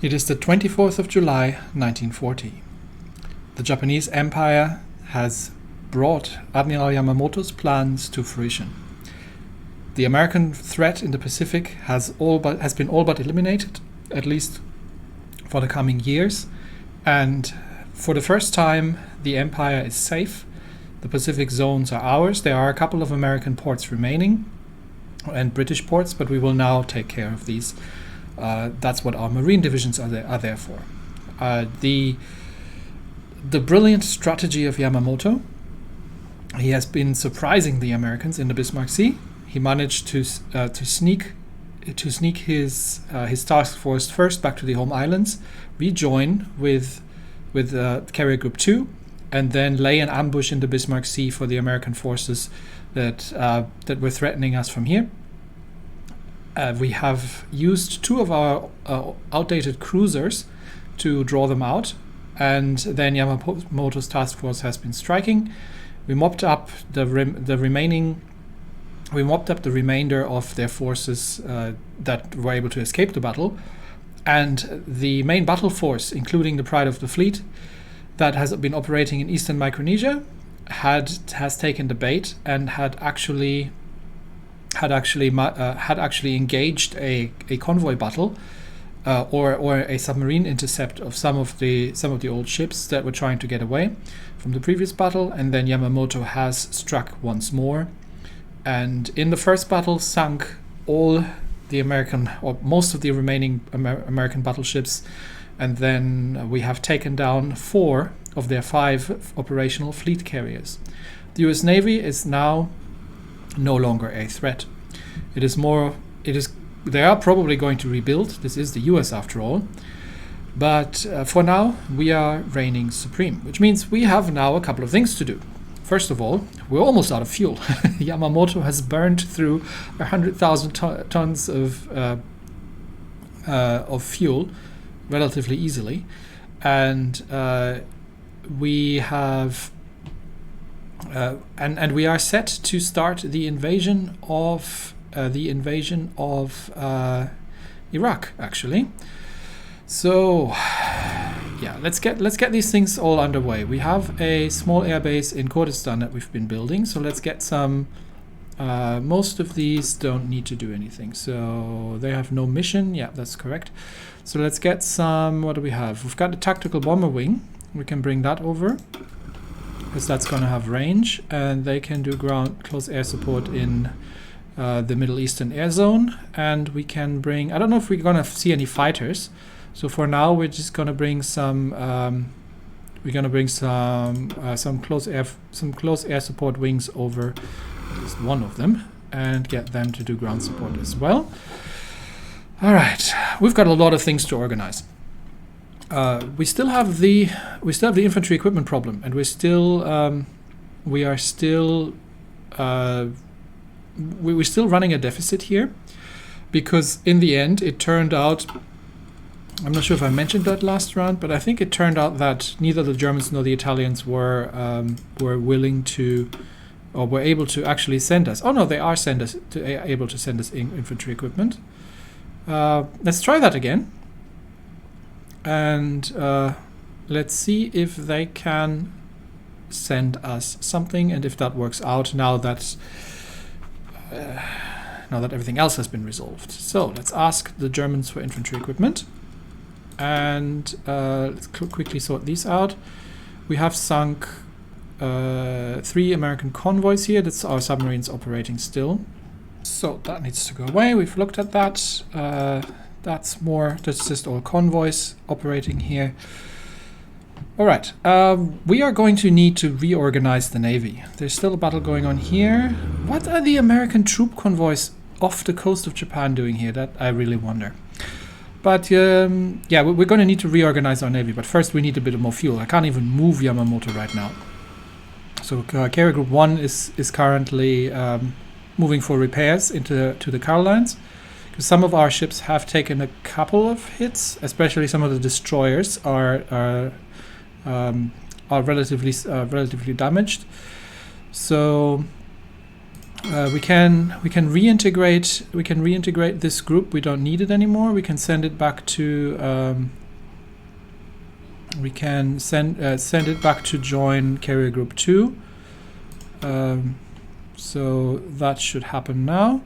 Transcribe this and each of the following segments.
It is the 24th of July, 1940. The Japanese Empire has brought Admiral Yamamoto's plans to fruition. The American threat in the Pacific has been all but eliminated, at least for the coming years, and for the first time the Empire is safe. The Pacific zones are ours. There are a couple of American ports remaining and British ports, but we will now take care of these. That's what our marine divisions are there for. The brilliant strategy of Yamamoto, he has been surprising the Americans in the Bismarck Sea. He managed to sneak his task force first back to the home islands, rejoin with Carrier Group 2, and then lay an ambush in the Bismarck Sea for the American forces that were threatening us from here. We have used two of our outdated cruisers to draw them out, and then Yamamoto's task force has been striking. We mopped up the remainder of their forces that were able to escape the battle, and the main battle force, including the Pride of the Fleet, that has been operating in Eastern Micronesia, has taken the bait and had actually engaged a convoy battle or a submarine intercept of some of the old ships that were trying to get away from the previous battle, and then Yamamoto has struck once more, and in the first battle sunk all the American, or most of the remaining American battleships, and then we have taken down 4 of their 5 operational fleet carriers. The US Navy is now no longer a threat. They are probably going to rebuild. This is the US after all. But for now, we are reigning supreme, which means we have now a couple of things to do. First of all, we're almost out of fuel. Yamamoto has burned through 100,000 tons of fuel relatively easily, and we have and we are set to start the invasion of Iraq, actually. So yeah, let's get these things all underway. We have a small airbase in Kurdistan that we've been building, so let's get some. Most of these don't need to do anything, so they have no mission. Yeah, that's correct. So let's get some. What do we have? We've got a tactical bomber wing. We can bring that over, because that's going to have range, and they can do ground close air support in the Middle Eastern air zone. And we can bring. I don't know if we're going to see any fighters. So for now, we're just going to bring some. We're going to bring some close air support wings over, at least one of them, and get them to do ground support as well. All right, we've got a lot of things to organize. We still have the infantry equipment problem, and we're still running a deficit here, because in the end it turned out. I'm not sure if I mentioned that last round, but I think it turned out that neither the Germans nor the Italians were willing to, or were able to actually send us. Oh no, they are able to send us infantry equipment. Let's try that again, and let's see if they can send us something, and if that works out now that everything else has been resolved. So let's ask the Germans for infantry equipment. And let's quickly sort these out. We have sunk 3 American convoys here. That's our submarines operating still. So that needs to go away. We've looked at that. That's just all convoys operating here. All right. We are going to need to reorganize the Navy. There's still a battle going on here. What are the American troop convoys off the coast of Japan doing here? That I really wonder. But yeah, we're going to need to reorganize our Navy. But first we need a bit more fuel. I can't even move Yamamoto right now. So Carrier Group 1 is currently moving for repairs to the Carolines. Because some of our ships have taken a couple of hits. Especially some of the destroyers are relatively damaged. So We can reintegrate this group. We don't need it anymore. We can send it back to send it back to join carrier group 2. So that should happen now.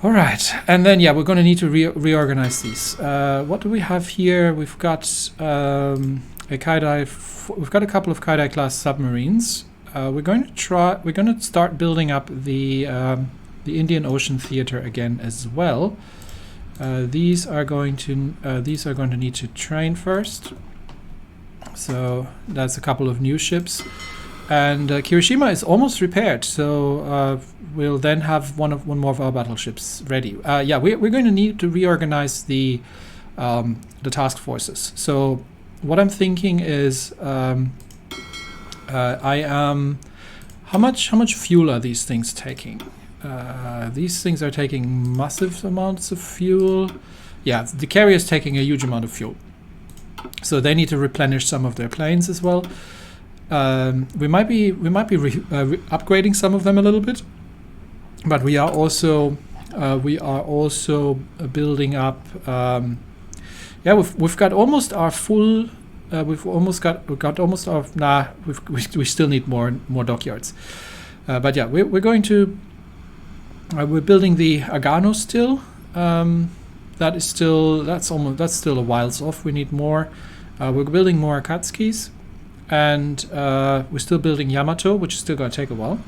All right, and then we're going to need to reorganize these. What do we have here? We've got we've got a couple of Kaidai class submarines. We're going to start building up the Indian Ocean Theater again as well. These are going to need to train first. So that's a couple of new ships. And Kirishima is almost repaired, so we'll then have one more of our battleships ready. We're going to need to reorganize the task forces. So what I'm thinking is, how much fuel are these things taking? These things are taking massive amounts of fuel. Yeah, the carrier is taking a huge amount of fuel, so they need to replenish some of their planes as well. We might be upgrading some of them a little bit, but we are also building up. We've got almost our full. We still need more dockyards, but yeah, we're going to. We're building the Agano still. That's still a whiles off. We need more. We're building more Akatskis. And we're still building Yamato, which is still going to take a while.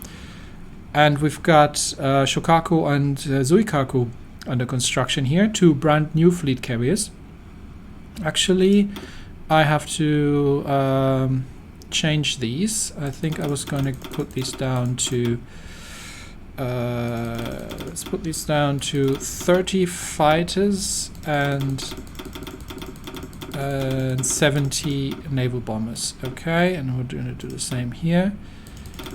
And we've got Shokaku and Zuikaku under construction here, 2 brand new fleet carriers. Actually, I have to change these. I think I was going to put these down to... let's put these down to 30 fighters and 70 naval bombers. Okay, and we're going to do the same here,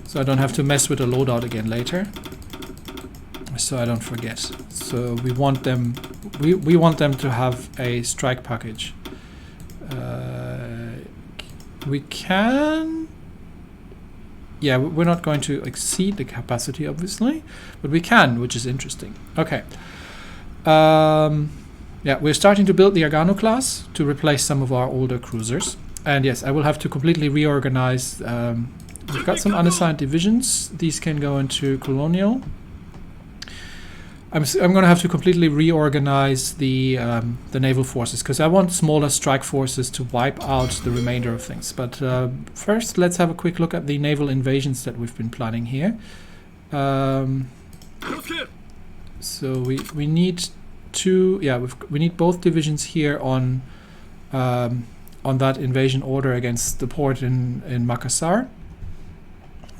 so I don't have to mess with the loadout again later, so I don't forget. So we want them to have a strike package. We can, we're not going to exceed the capacity obviously, but we can, which is interesting. Okay. We're starting to build the Agano class to replace some of our older cruisers. And yes, I will have to completely reorganize. We've got some unassigned divisions. These can go into colonial. I'm going to have to completely reorganize the naval forces, because I want smaller strike forces to wipe out the remainder of things. But first, let's have a quick look at the naval invasions that we've been planning here. So we need we need both divisions here on that invasion order against the port in Makassar.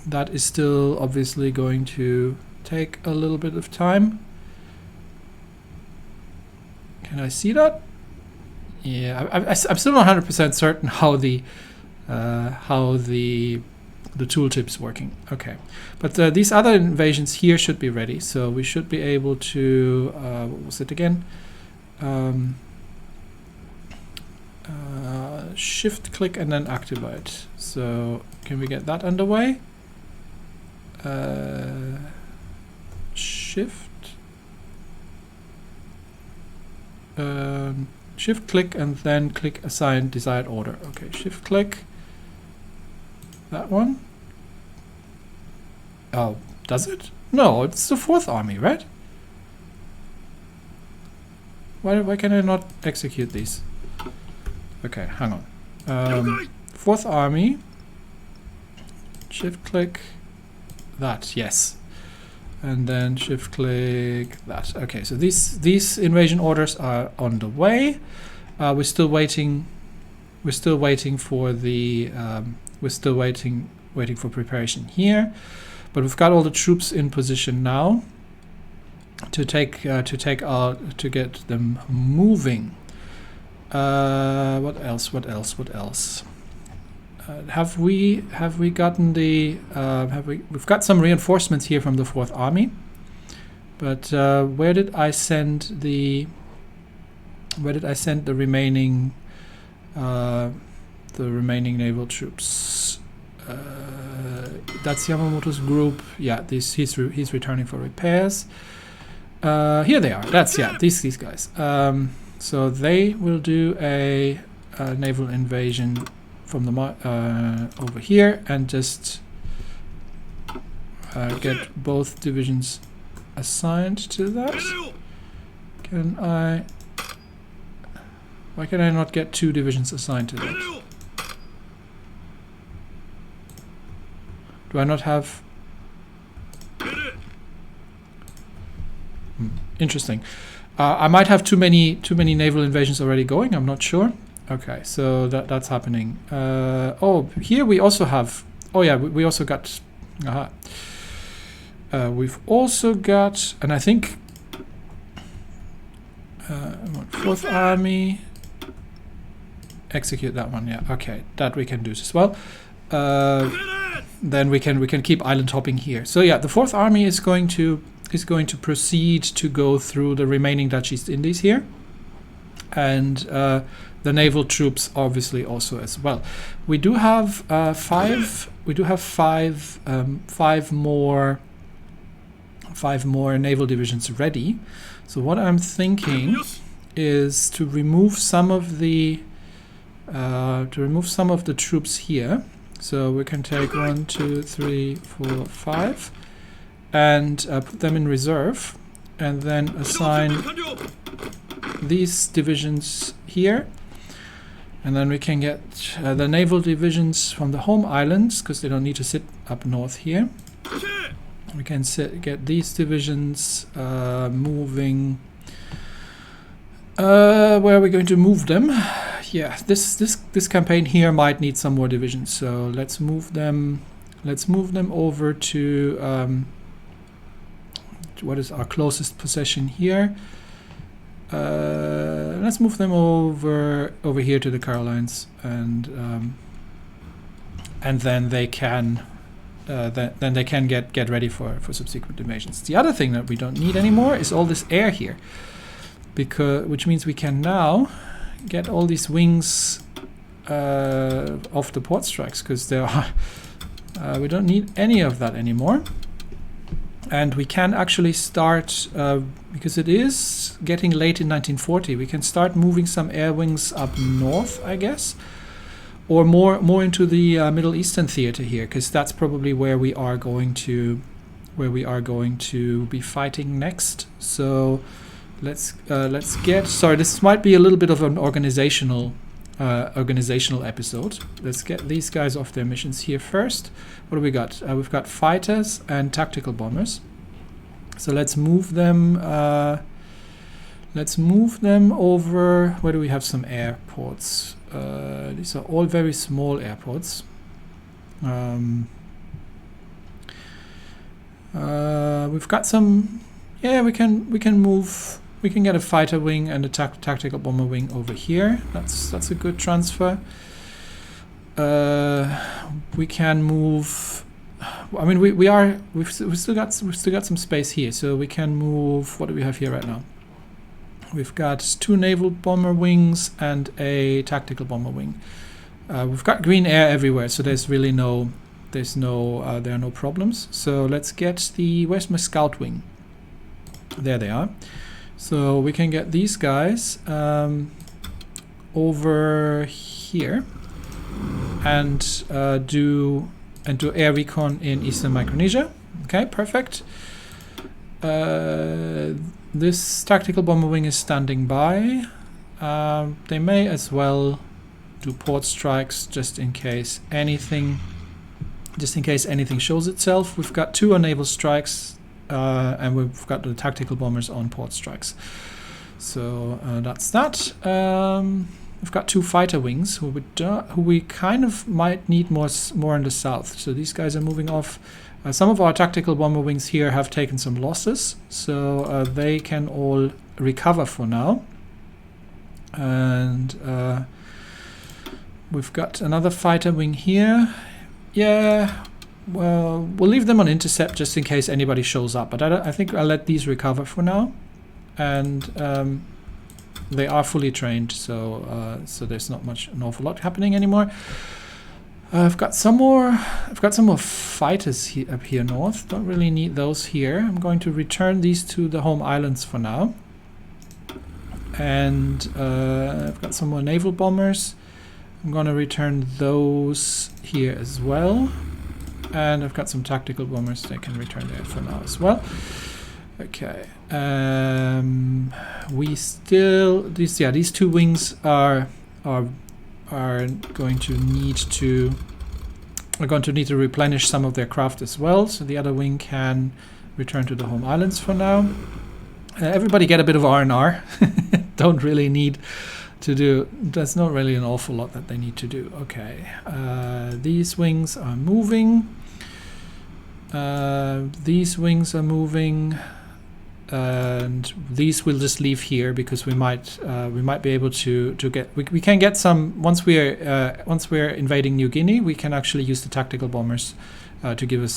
That is still obviously going to take a little bit of time. Can I see that? Yeah, I'm still not 100% certain how the tooltip's working. Okay, but these other invasions here should be ready, so we should be able to what was it again? Shift click and then activate. So can we get that underway? Shift click and then click assign desired order. Okay, shift click. That one. Oh, does it? No, it's the 4th Army, right? Why can I not execute these? Okay, hang on. 4th Army. Shift click that, yes. And then shift click that. Okay, so these invasion orders are on the way. We're still waiting for the waiting for preparation here, but we've got all the troops in position now to get them moving. What else? Have we gotten the we've got some reinforcements here from the 4th Army, but where did I send the remaining naval troops? That's Yamamoto's group. Yeah, he's returning for repairs. Here they are. That's these guys. So they will do a naval invasion from the over here and just get both divisions assigned to that. Why can I not get 2 divisions assigned to that? Do I not have... Interesting. I might have too many naval invasions already going. I'm not sure. Okay, so that's happening. Oh, here we also have... Oh yeah, we also got... we've also got... And I think... 4th Army... Execute that one, yeah. Okay, that we can do as well. Then we can keep island hopping here. So yeah, the 4th Army is going to proceed to go through the remaining Dutch East Indies here, and the naval troops obviously also as well. We do have five more naval divisions ready. So what I'm thinking is to remove some of the troops here. So we can take 1, 2, 3, 4, 5 and put them in reserve, and then assign these divisions here, and then we can get the naval divisions from the home islands, because they don't need to sit up north here. We can get these divisions moving. Where are we going to move them? Yeah, this campaign here might need some more divisions, so let's move them over to what is our closest possession here. Let's move them over here to the Carolines, and then they can get ready for subsequent invasions. The other thing that we don't need anymore is all this air here, which means we can now get all these wings off the port strikes, because there are we don't need any of that anymore. And we can actually start, because it is getting late in 1940, we can start moving some air wings up north, I guess, or more into the Middle Eastern theater here, because that's probably where we are going to be fighting next. So let's get... Sorry, this might be a little bit of an organizational episode. Let's get these guys off their missions here first. What do we got? We've got fighters and tactical bombers. So let's move them. Let's move them over. Where do we have some airports? These are all very small airports. We've got some. Yeah, we can move. We can get a fighter wing and a tactical bomber wing over here. That's a good transfer. We can move. I mean, we've still got some space here, so we can move. What do we have here right now? We've got 2 naval bomber wings and a tactical bomber wing. We've got green air everywhere, so there are no problems. So let's get where's my scout wing? There they are. So we can get these guys over here and do air recon in Eastern Micronesia. Okay, perfect. This tactical bomber wing is standing by. They may as well do port strikes just in case anything shows itself. We've got 2 on naval strikes. And we've got the tactical bombers on port strikes. So that's that. We've got 2 fighter wings who we kind of might need more in the south. So these guys are moving off. Some of our tactical bomber wings here have taken some losses, so they can all recover for now. And we've got another fighter wing here. Yeah. Well, we'll leave them on intercept just in case anybody shows up, but I think I'll let these recover for now. And they are fully trained, so there's not an awful lot happening anymore. I've got some more fighters up here north. Don't really need those here. I'm going to return these to the home islands for now. And I've got some more naval bombers. I'm going to return those here as well. And I've got some tactical bombers. They can return there for now as well. Okay. We still these two wings are going to need to replenish some of their craft as well. So the other wing can return to the home islands for now. Everybody get a bit of R&R. Don't really need to do. There's not really an awful lot that they need to do. Okay. These wings are moving. These wings are moving. And these will just leave here because we might be able to get we can get some once we're invading New Guinea. We can actually use the tactical bombers to give us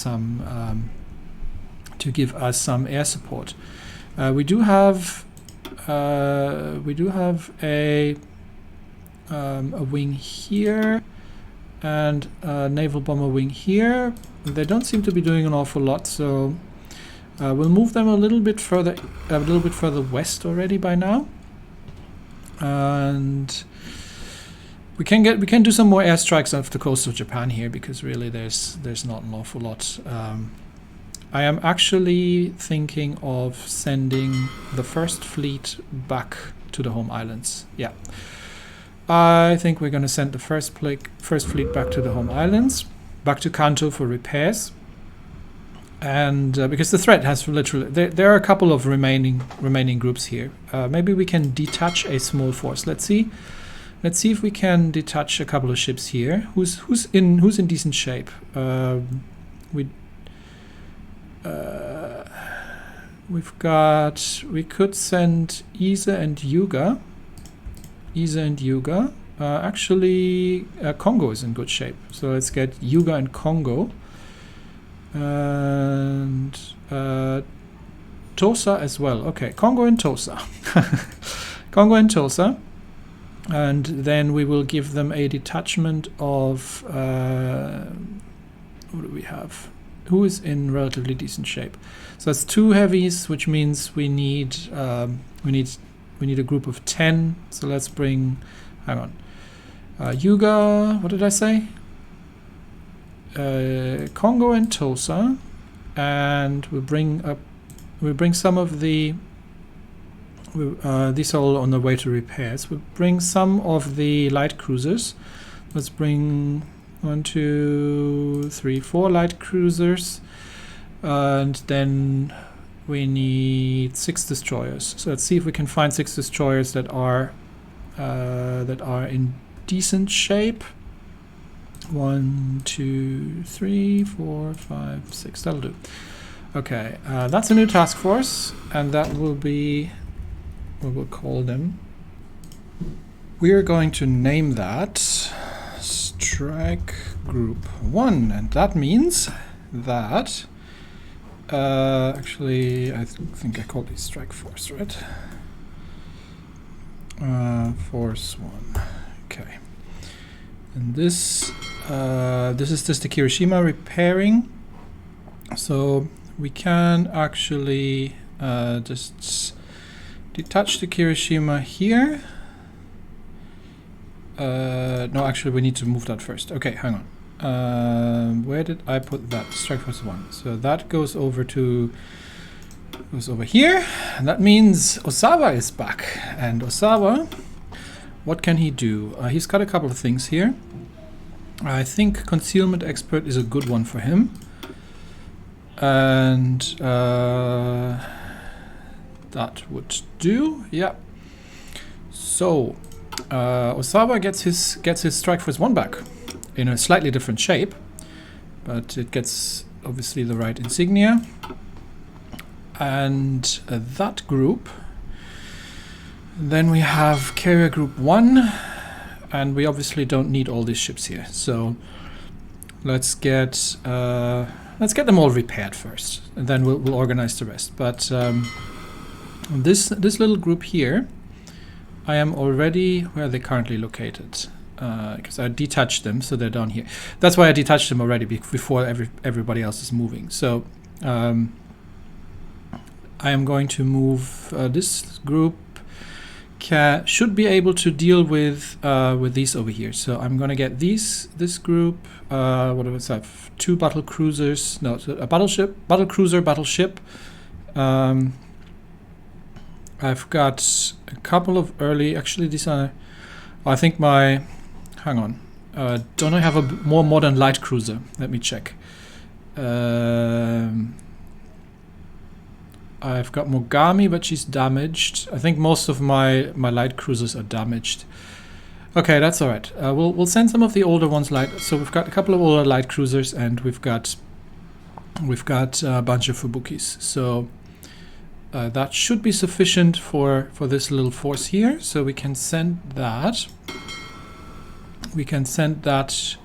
some air support. We do have a wing here and a naval bomber wing here. They don't seem to be doing an awful lot, so. We'll move them a little bit further west already by now, and we can do some more airstrikes off the coast of Japan here because really there's not an awful lot. I am actually thinking of sending the first fleet back to the home islands. Yeah, I think we're going to send the first fleet back to the home islands, back to Kanto for repairs. And because the threat has literally, there are a couple of remaining groups here. Maybe we can detach a small force. Let's see if we can detach a couple of ships here. Who's in decent shape? We could send Isa and Yuga. Actually, Congo is in good shape. So let's get Yuga and Congo. And Tosa as well. Okay, Congo and Tosa. And then we will give them a detachment of what do we have? Who is in relatively decent shape? So that's 2 heavies, which means we need a group of 10. So let's bring, hang on, Yuga. What did I say? Congo and Tosa, and we'll bring some of the these are all on the way to repairs. We'll bring some of the light cruisers. Let's bring 1, 2, 3, 4 light cruisers, and then we need 6 destroyers. So let's see if we can find 6 destroyers that are in decent shape. 1, 2, 3, 4, 5, 6. That'll do. Okay, that's a new task force, and that will be what we'll call them. We are going to name that Strike Group 1, and that means that actually I think I called these Strike Force, right? Force 1. Okay. And this is just the Kirishima repairing, so we can actually just detach the Kirishima here. No, actually we need to move that first. Okay, hang on. Where did I put that? Strike Force 1. So that goes over here, and that means Osawa is back. And Osawa, what can he do? He's got a couple of things here. I think Concealment Expert is a good one for him. And that would do. Yeah. So Osawa gets his Strike Force 1 back in a slightly different shape, but it gets obviously the right insignia. And that group. Then we have Carrier Group 1, and we obviously don't need all these ships here. So let's get them all repaired first, and then we'll organize the rest. But this little group here, I am already, where are they currently located? because I detached them, so they're down here. That's why I detached them already before everybody else is moving. So I am going to move this group. Should be able to deal with these over here. So I'm going to get this group. What do I have? 2 battle cruisers. No, so a battleship, battle cruiser, battleship. I've got a couple of early. Actually, these are. I think my. Hang on. Don't I have a more modern light cruiser? Let me check. I've got Mogami, but she's damaged. I think most of my light cruisers are damaged. Okay, that's all right. We'll send some of the older ones light. So we've got a couple of older light cruisers, and we've got a bunch of Fubukis. So that should be sufficient for this little force here. So we can send that. We can send that.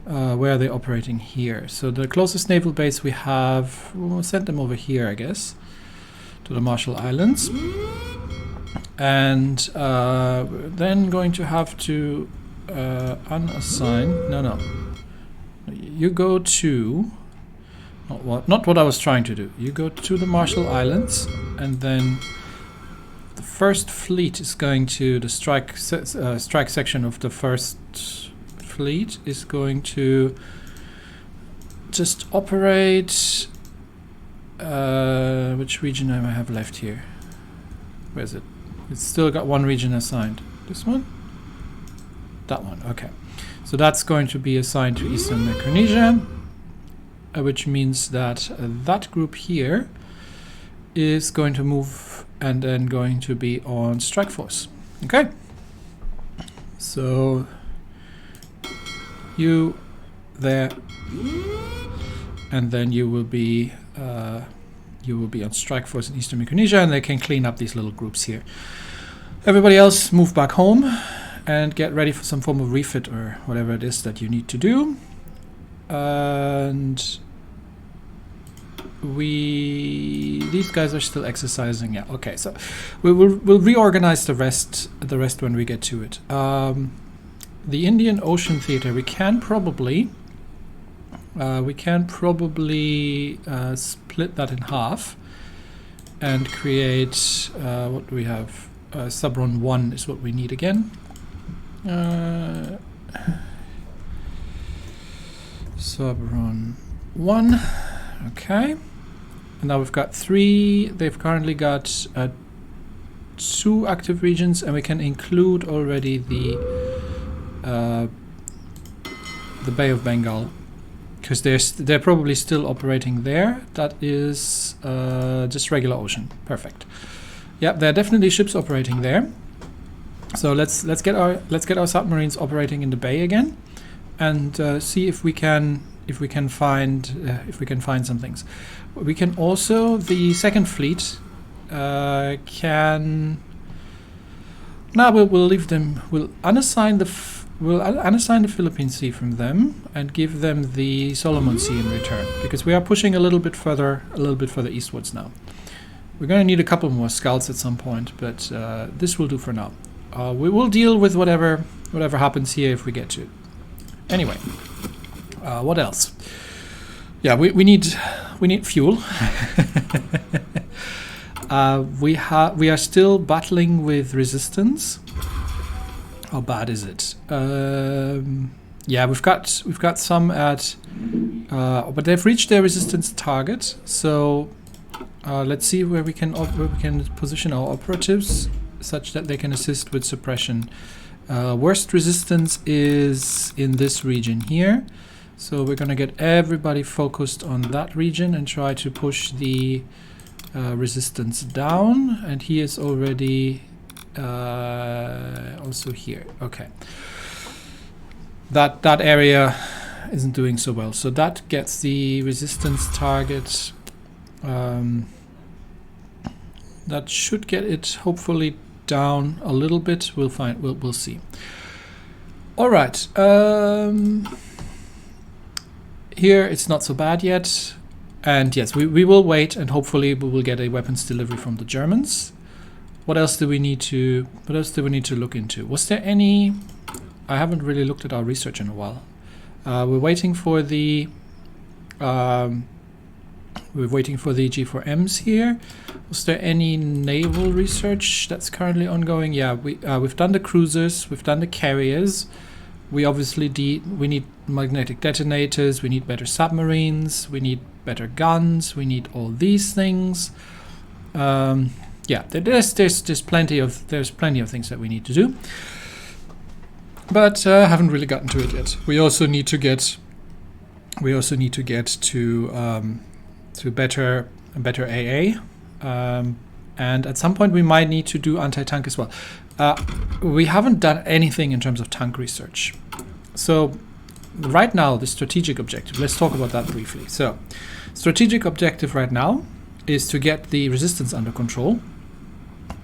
Where are they operating here? So the closest naval base we have. We'll send them over here, I guess, to the Marshall Islands. And we're then going to have to unassign. No. You go to not what I was trying to do. You go to the Marshall Islands, and then the first fleet is going to the strike section of the first fleet is going to just operate. Which region do I have left here? Where is it? It's still got one region assigned. This one? That one, okay. So that's going to be assigned to Eastern Micronesia, which means that that group here is going to move and then going to be on strike force. Okay. So you there, and then you will be on strike force in Eastern Micronesia, and they can clean up these little groups here. Everybody else move back home and get ready for some form of refit or whatever it is that you need to do. And these guys are still exercising. Yeah, okay. So we'll reorganize the rest when we get to it. The Indian Ocean Theater, we can probably split that in half and create what do we have? Subron 1 is what we need again. Subron 1, okay. And now we've got 3. They've currently got 2 active regions, and we can include already the Bay of Bengal, because they're probably still operating there. That is just regular ocean. Perfect. Yeah, there are definitely ships operating there. So let's get our submarines operating in the bay again, and see if we can find some things. We can also, the second fleet can. Now we'll leave them. We'll unassign the Philippine Sea from them and give them the Solomon Sea in return, because we are pushing a little bit further eastwards now. We're going to need a couple more scouts at some point, but this will do for now. We will deal with whatever happens here if we get to it. Anyway, what else? Yeah, we need fuel. We are still battling with resistance. How bad is it? Yeah, we've got some at, but they've reached their resistance target. So let's see where we can position our operatives such that they can assist with suppression. Worst resistance is in this region here. So we're going to get everybody focused on that region and try to push the resistance down. And he is already also here. Okay. That area isn't doing so well. So that gets the resistance target. That should get it hopefully down a little bit. We'll see. All right. Here it's not so bad yet, and yes, we will wait, and hopefully we will get a weapons delivery from the Germans. What else do we need to look into? Was there any I haven't really looked at our research in a while. We're waiting for the G4Ms here. Was there any naval research that's currently ongoing? Yeah, we've done the cruisers, we've done the carriers. We obviously we need magnetic detonators, we need better submarines, we need better guns, we need all these things. Yeah, there's plenty of things that we need to do, but haven't really gotten to it yet. We also need to get to better AA, and at some point we might need to do anti-tank as well. We haven't done anything in terms of tank research. So right now, the strategic objective, let's talk about that briefly. So strategic objective right now is to get the resistance under control,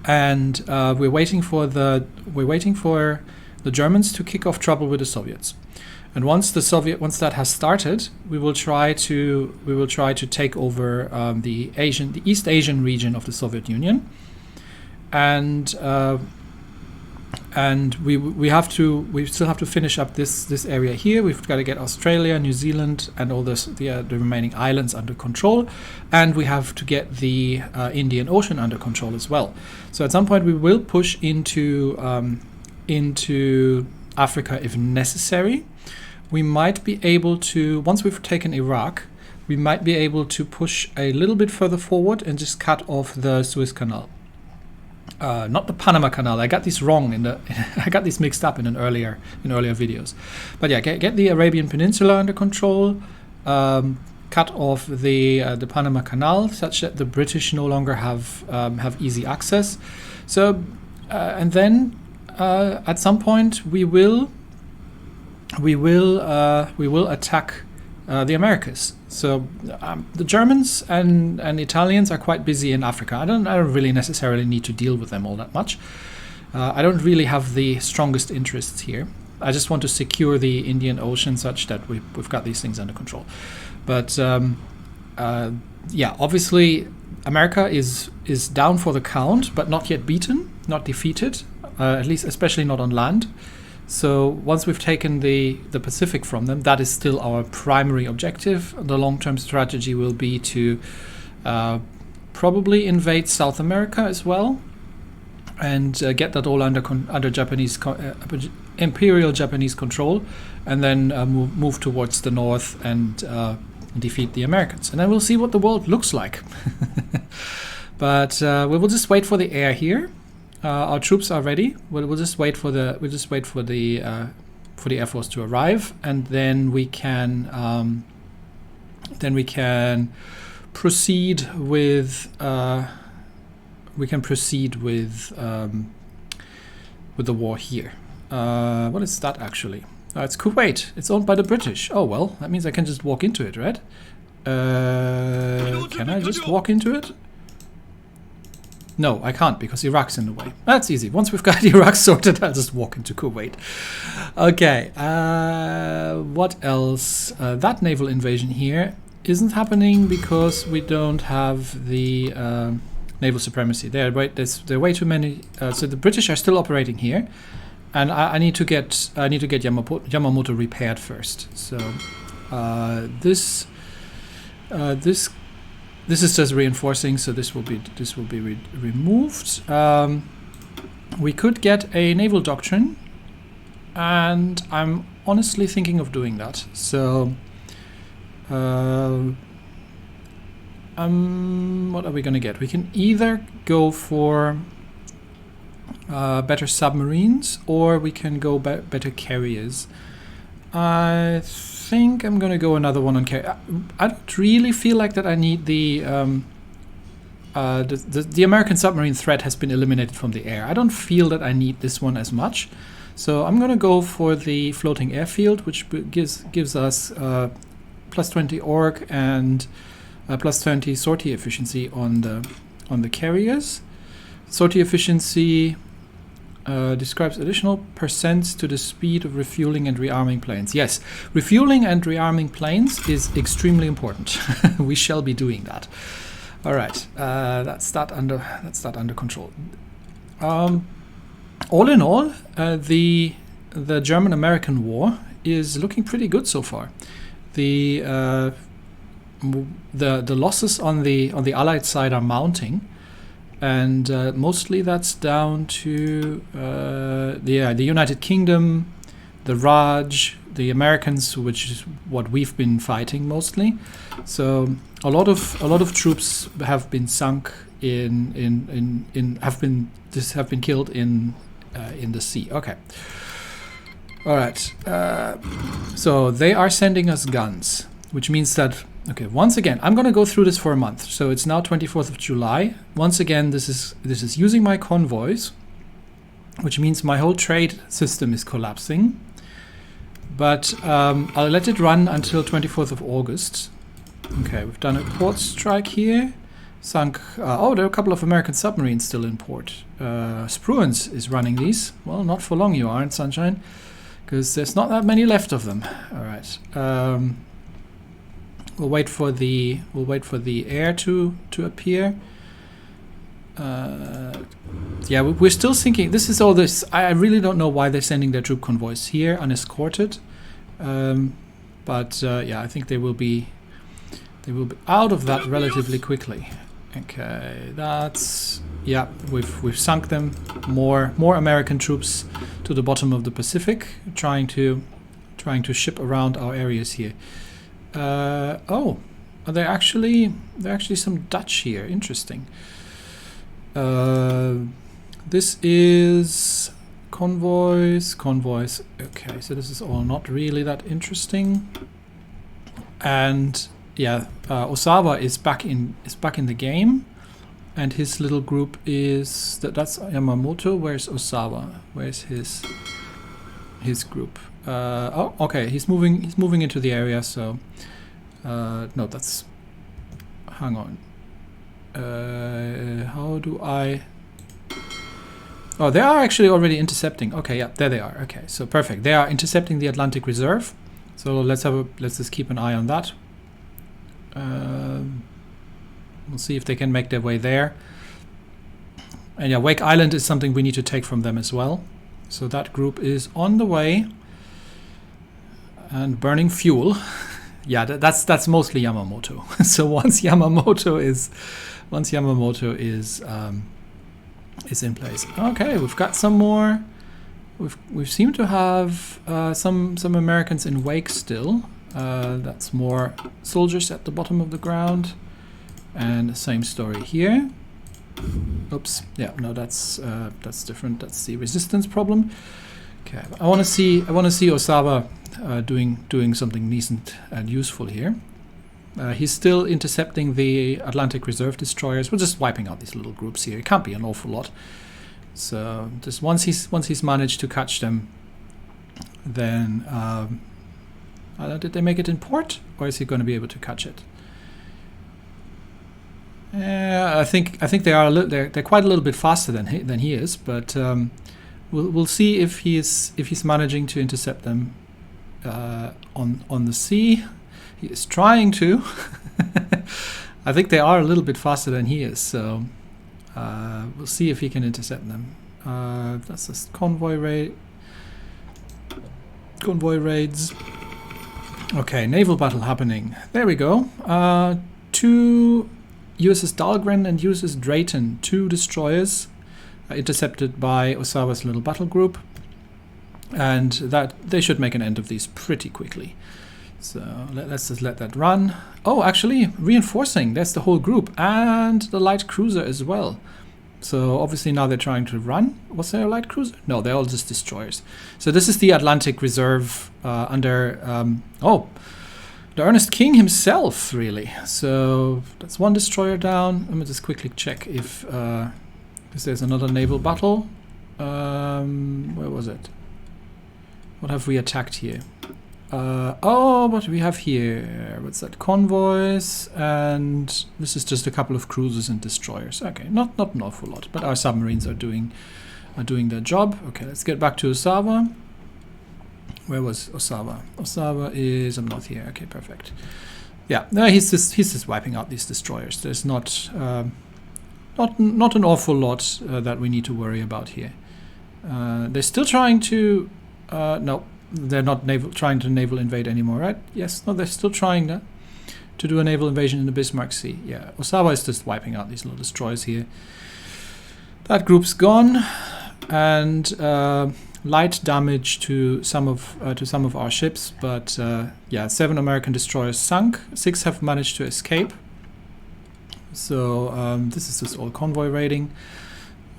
and we're waiting for the Germans to kick off trouble with the Soviets. And once that has started, we will try to take over the East Asian region of the Soviet Union, and we still have to finish up this area here. We've got to get Australia, New Zealand, and all the remaining islands under control, and we have to get the Indian Ocean under control as well. So at some point we will push into Africa if necessary. We might be able to, once we've taken Iraq, we might be able to push a little bit further forward and just cut off the Suez Canal. Not the Panama Canal. I got these wrong I got these mixed up in earlier videos. But yeah, get the Arabian Peninsula under control, cut off the Panama Canal such that the British no longer have easy access. So and then at some point we will attack the Americas. So the Germans and Italians are quite busy in Africa. I don't really necessarily need to deal with them all that much. I don't really have the strongest interests here. I just want to secure the Indian Ocean such that we've got these things under control. But yeah, obviously America is down for the count, but not yet beaten, not defeated, at least especially not on land. So once we've taken the Pacific from them, that is still our primary objective. The long-term strategy will be to probably invade South America as well, and get that all under Japanese Imperial Japanese control, and then move towards the north and defeat the Americans. And then we'll see what the world looks like. But we will just wait for the air here. Our troops are ready. We'll just wait for the Air Force to arrive, and then we can proceed with the war here. What is that actually? It's Kuwait. It's owned by the British. Oh well, that means I can just walk into it, right? Can I just walk into it? No, I can't, because Iraq's in the way. That's easy. Once we've got Iraq sorted, I'll just walk into Kuwait. Okay, what else? That naval invasion here isn't happening because we don't have the naval supremacy. There are way too many. So the British are still operating here, and I need to get Yamamoto repaired first. So this is just reinforcing, so this will be removed. We could get a naval doctrine, and I'm honestly thinking of doing that. So, what are we gonna get? We can either go for better submarines, or we can go better carriers. I think I'm gonna go another one on carrier. I don't really feel like that I need the American submarine threat has been eliminated from the air. I don't feel that I need this one as much, so I'm gonna go for the floating airfield, which gives us plus 20 org and plus 20 sortie efficiency on the carriers. Sortie efficiency describes additional percents to the speed of refueling and rearming planes. Yes, refueling and rearming planes is extremely important. We shall be doing that. All right, that's that under control. All in all, the the German-American War is looking pretty good so far. The losses on the Allied side are mounting, and mostly that's down to the United Kingdom, the Raj, the Americans, which is what we've been fighting mostly. So a lot of troops have been sunk have been killed in the sea. Okay. All right. So they are sending us guns, which means that, okay, once again, I'm going to go through this for a month. So it's now 24th of July. Once again, this is using my convoys, which means my whole trade system is collapsing. But I'll let it run until 24th of August. Okay, we've done a port strike here. Sunk. There are a couple of American submarines still in port. Spruance is running these. Well, not for long you aren't, Sunshine, because there's not that many left of them. All right. We'll wait for the air to appear. Yeah, we're still thinking. This is all this. I really don't know why they're sending their troop convoys here unescorted. But yeah, I think they will be out of that relatively quickly. Okay, that's, yeah, we've sunk them. More American troops to the bottom of the Pacific, trying to ship around our areas here. Oh, are there actually some Dutch here? Interesting. This is convoys. Okay, so this is all not really that interesting. And yeah, Osawa is back in the game, and his little group is that's Yamamoto. Where's Osawa? Where's his group? Oh, okay, he's moving into the area. So no, that's, hang on. How do I? Oh, they are actually already intercepting. Okay, yeah, there they are. Okay, so perfect. They are intercepting the Atlantic Reserve. So let's just keep an eye on that. We'll see if they can make their way there. And yeah, Wake Island is something we need to take from them as well. So that group is on the way and burning fuel. Yeah, that's mostly Yamamoto. So once Yamamoto is in place. Okay, we've got some more. We seem to have some Americans in Wake still. That's more soldiers at the bottom of the ground, and the same story here. Oops, yeah, no, that's different. That's the resistance problem. Okay, I want to see Osawa doing something decent and useful here. He's still intercepting the Atlantic Reserve destroyers. We're just wiping out these little groups here. It can't be an awful lot. So just once he's managed to catch them, then did they make it in port, or is he going to be able to catch it? I think they are they're quite a little bit faster than he is, but we'll see if he's managing to intercept them on the sea. He is trying to. I think they are a little bit faster than he is, so we'll see if he can intercept them. That's just convoy raids. Okay, naval battle happening. There we go. Two USS Dahlgren and USS Drayton, two destroyers, intercepted by Osawa's little battle group, and that they should make an end of these pretty quickly. So let's just let that run. Oh, actually reinforcing. That's the whole group and the light cruiser as well. So obviously now they're trying to run. Was there a light cruiser? No, they're all just destroyers. So this is the Atlantic Reserve under the Ernest King himself, really. So that's one destroyer down. Let me just quickly check if because there's another naval battle. Where was it? What have we attacked here? What do we have here? What's that? Convoys, and this is just a couple of cruisers and destroyers. Okay, not an awful lot, but our submarines are doing their job. Okay, let's get back to Osawa. Where was Osawa? Osawa is not here. Okay, perfect. Yeah, no, he's just wiping out these destroyers. There's not an awful lot that we need to worry about here. They're still trying to No, they're not trying to naval invade anymore, right? Yes, no, they're still trying that. To do a naval invasion in the Bismarck Sea. Yeah, Osawa is just wiping out these little destroyers here. That group's gone, and light damage to some of our ships, but yeah, 7 American destroyers sunk. 6 have managed to escape. So this is just all convoy raiding.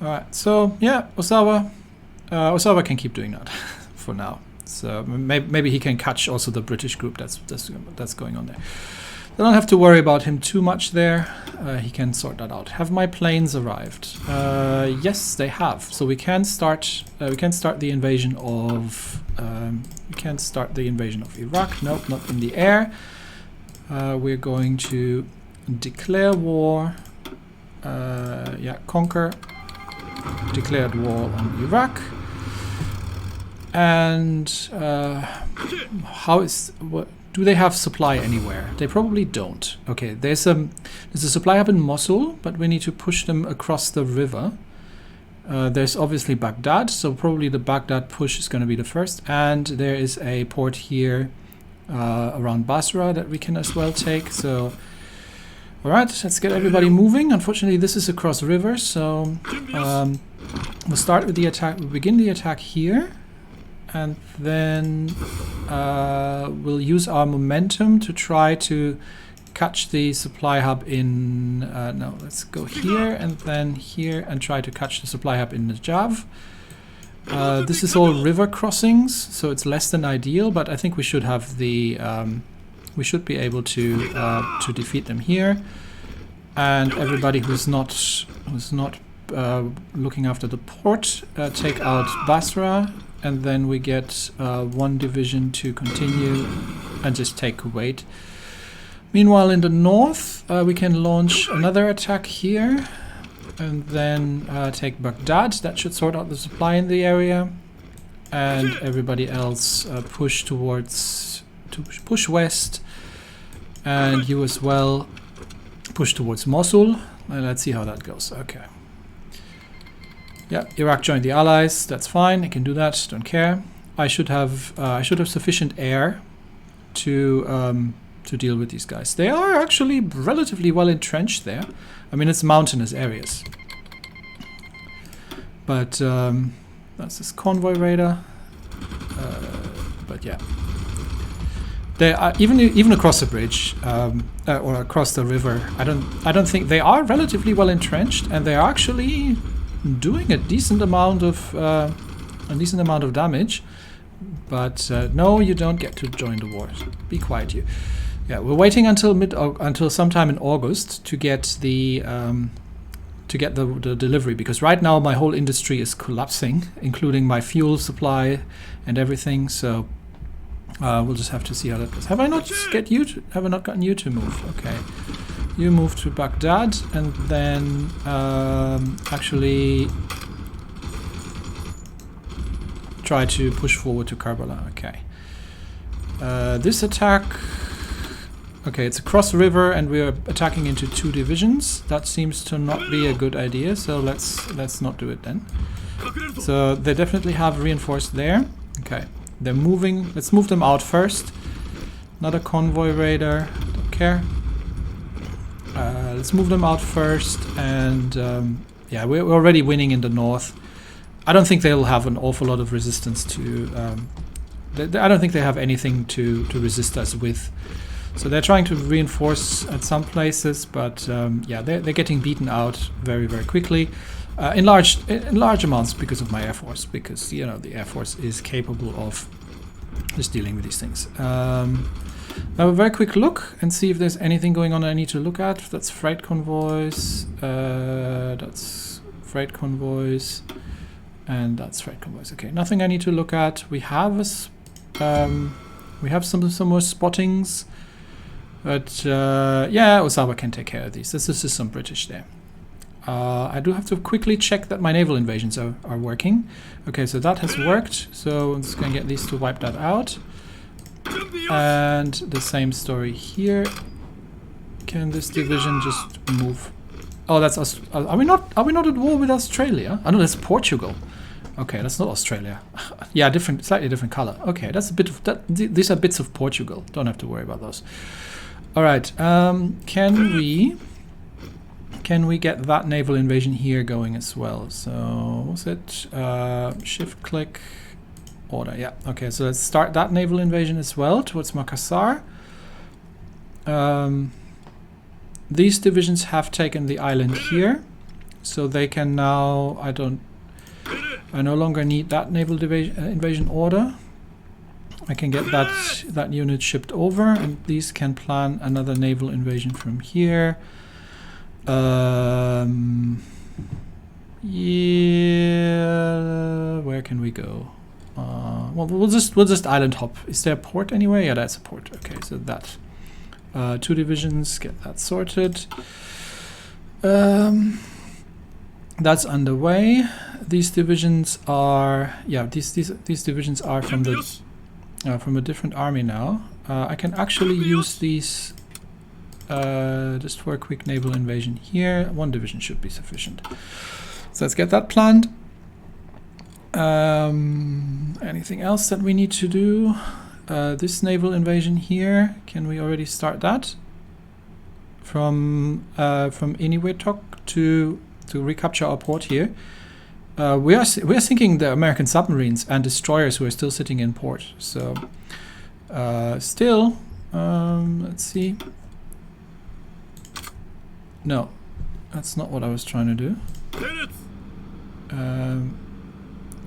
All right, so yeah, Osawa can keep doing that for now. So maybe he can catch also the British group that's going on there. I don't have to worry about him too much there. He can sort that out. Have my planes arrived? Yes, they have. So we can start. We can start the invasion of. We can start the invasion of Iraq. Nope, not in the air. We're going to declare war. Yeah, conquer. Declared war on Iraq. And how is what? Do they have supply anywhere? They probably don't. Okay, there's a supply hub in Mosul, but we need to push them across the river. There's obviously Baghdad, so probably the Baghdad push is going to be the first. And there is a port here around Basra that we can as well take. So, all right, let's get everybody moving. Unfortunately, this is across river, so we'll start with the attack. We'll begin the attack here. And then we'll use our momentum to try to catch the supply hub in... no, let's go here and then here and try to catch the supply hub in Najaf. This is all river crossings, so it's less than ideal, but I think we should have the... we should be able to defeat them here. And everybody who's not looking after the port, take out Basra. And then we get 1 division to continue and just take Kuwait. Meanwhile, in the north, we can launch another attack here. And then take Baghdad. That should sort out the supply in the area. And everybody else push towards... push west. And you as well push towards Mosul. Let's see how that goes. Okay. Yeah, Iraq joined the Allies. That's fine. I can do that. Don't care. I should have sufficient air to deal with these guys. They are actually relatively well entrenched there. I mean, it's mountainous areas. But that's this convoy raider. But yeah, they are even across the bridge or across the river. I don't think they are relatively well entrenched, and they are actually doing a decent amount of damage, but no, you don't get to join the war. Be quiet, you. Yeah, we're waiting until sometime in August to get the delivery, because right now my whole industry is collapsing, including my fuel supply and everything. So we'll just have to see how that goes. Have I not gotten you to move? Okay. You move to Baghdad, and then actually try to push forward to Karbala. Okay. This attack... Okay, it's across the river, and we're attacking into 2 divisions. That seems to not be a good idea, so let's not do it then. So they definitely have reinforced there. Okay, they're moving. Let's move them out first. Another convoy raider. Don't care. Let's move them out first, and yeah, we're already winning in the north. I don't think they'll have an awful lot of resistance to... I don't think they have anything to resist us with. So they're trying to reinforce at some places, but yeah, they're getting beaten out very, very quickly. In large amounts because of my Air Force, because, you know, the Air Force is capable of just dealing with these things. Now a very quick look and see if there's anything going on I need to look at. That's freight convoys, that's freight convoys, and that's freight convoys. Okay, nothing I need to look at. We have some more spottings, but yeah, Osawa can take care of these. This is just some British there. I do have to quickly check that my naval invasions are working. Okay, so that has worked. So I'm just going to get these to wipe that out. And the same story here. Can this division just move? Oh, that's us. Are we not at war with Australia? Oh no, that's Portugal. Okay, that's not Australia. Yeah, different, slightly different color. Okay, that's a bit of that. These are bits of Portugal. Don't have to worry about those. All right. Can we get that naval invasion here going as well? So what's it? Shift click. Order. Yeah. Okay. So let's start that naval invasion as well towards Makassar. These divisions have taken the island here, so they can now. I no longer need that naval invasion order. I can get that unit shipped over, and these can plan another naval invasion from here. Yeah, where can we go? Well, we'll just island hop. Is there a port anywhere? Yeah, that's a port. Okay, so that 2 divisions, get that sorted. That's underway. These divisions are these divisions are from a different army now. I can actually use these just for a quick naval invasion here. 1 division should be sufficient. So let's get that planned. Anything else that we need to do? This naval invasion here, can we already start that? From Eniwetok to recapture our port here. We are sinking the American submarines and destroyers who are still sitting in port. So still, let's see. No, that's not what I was trying to do.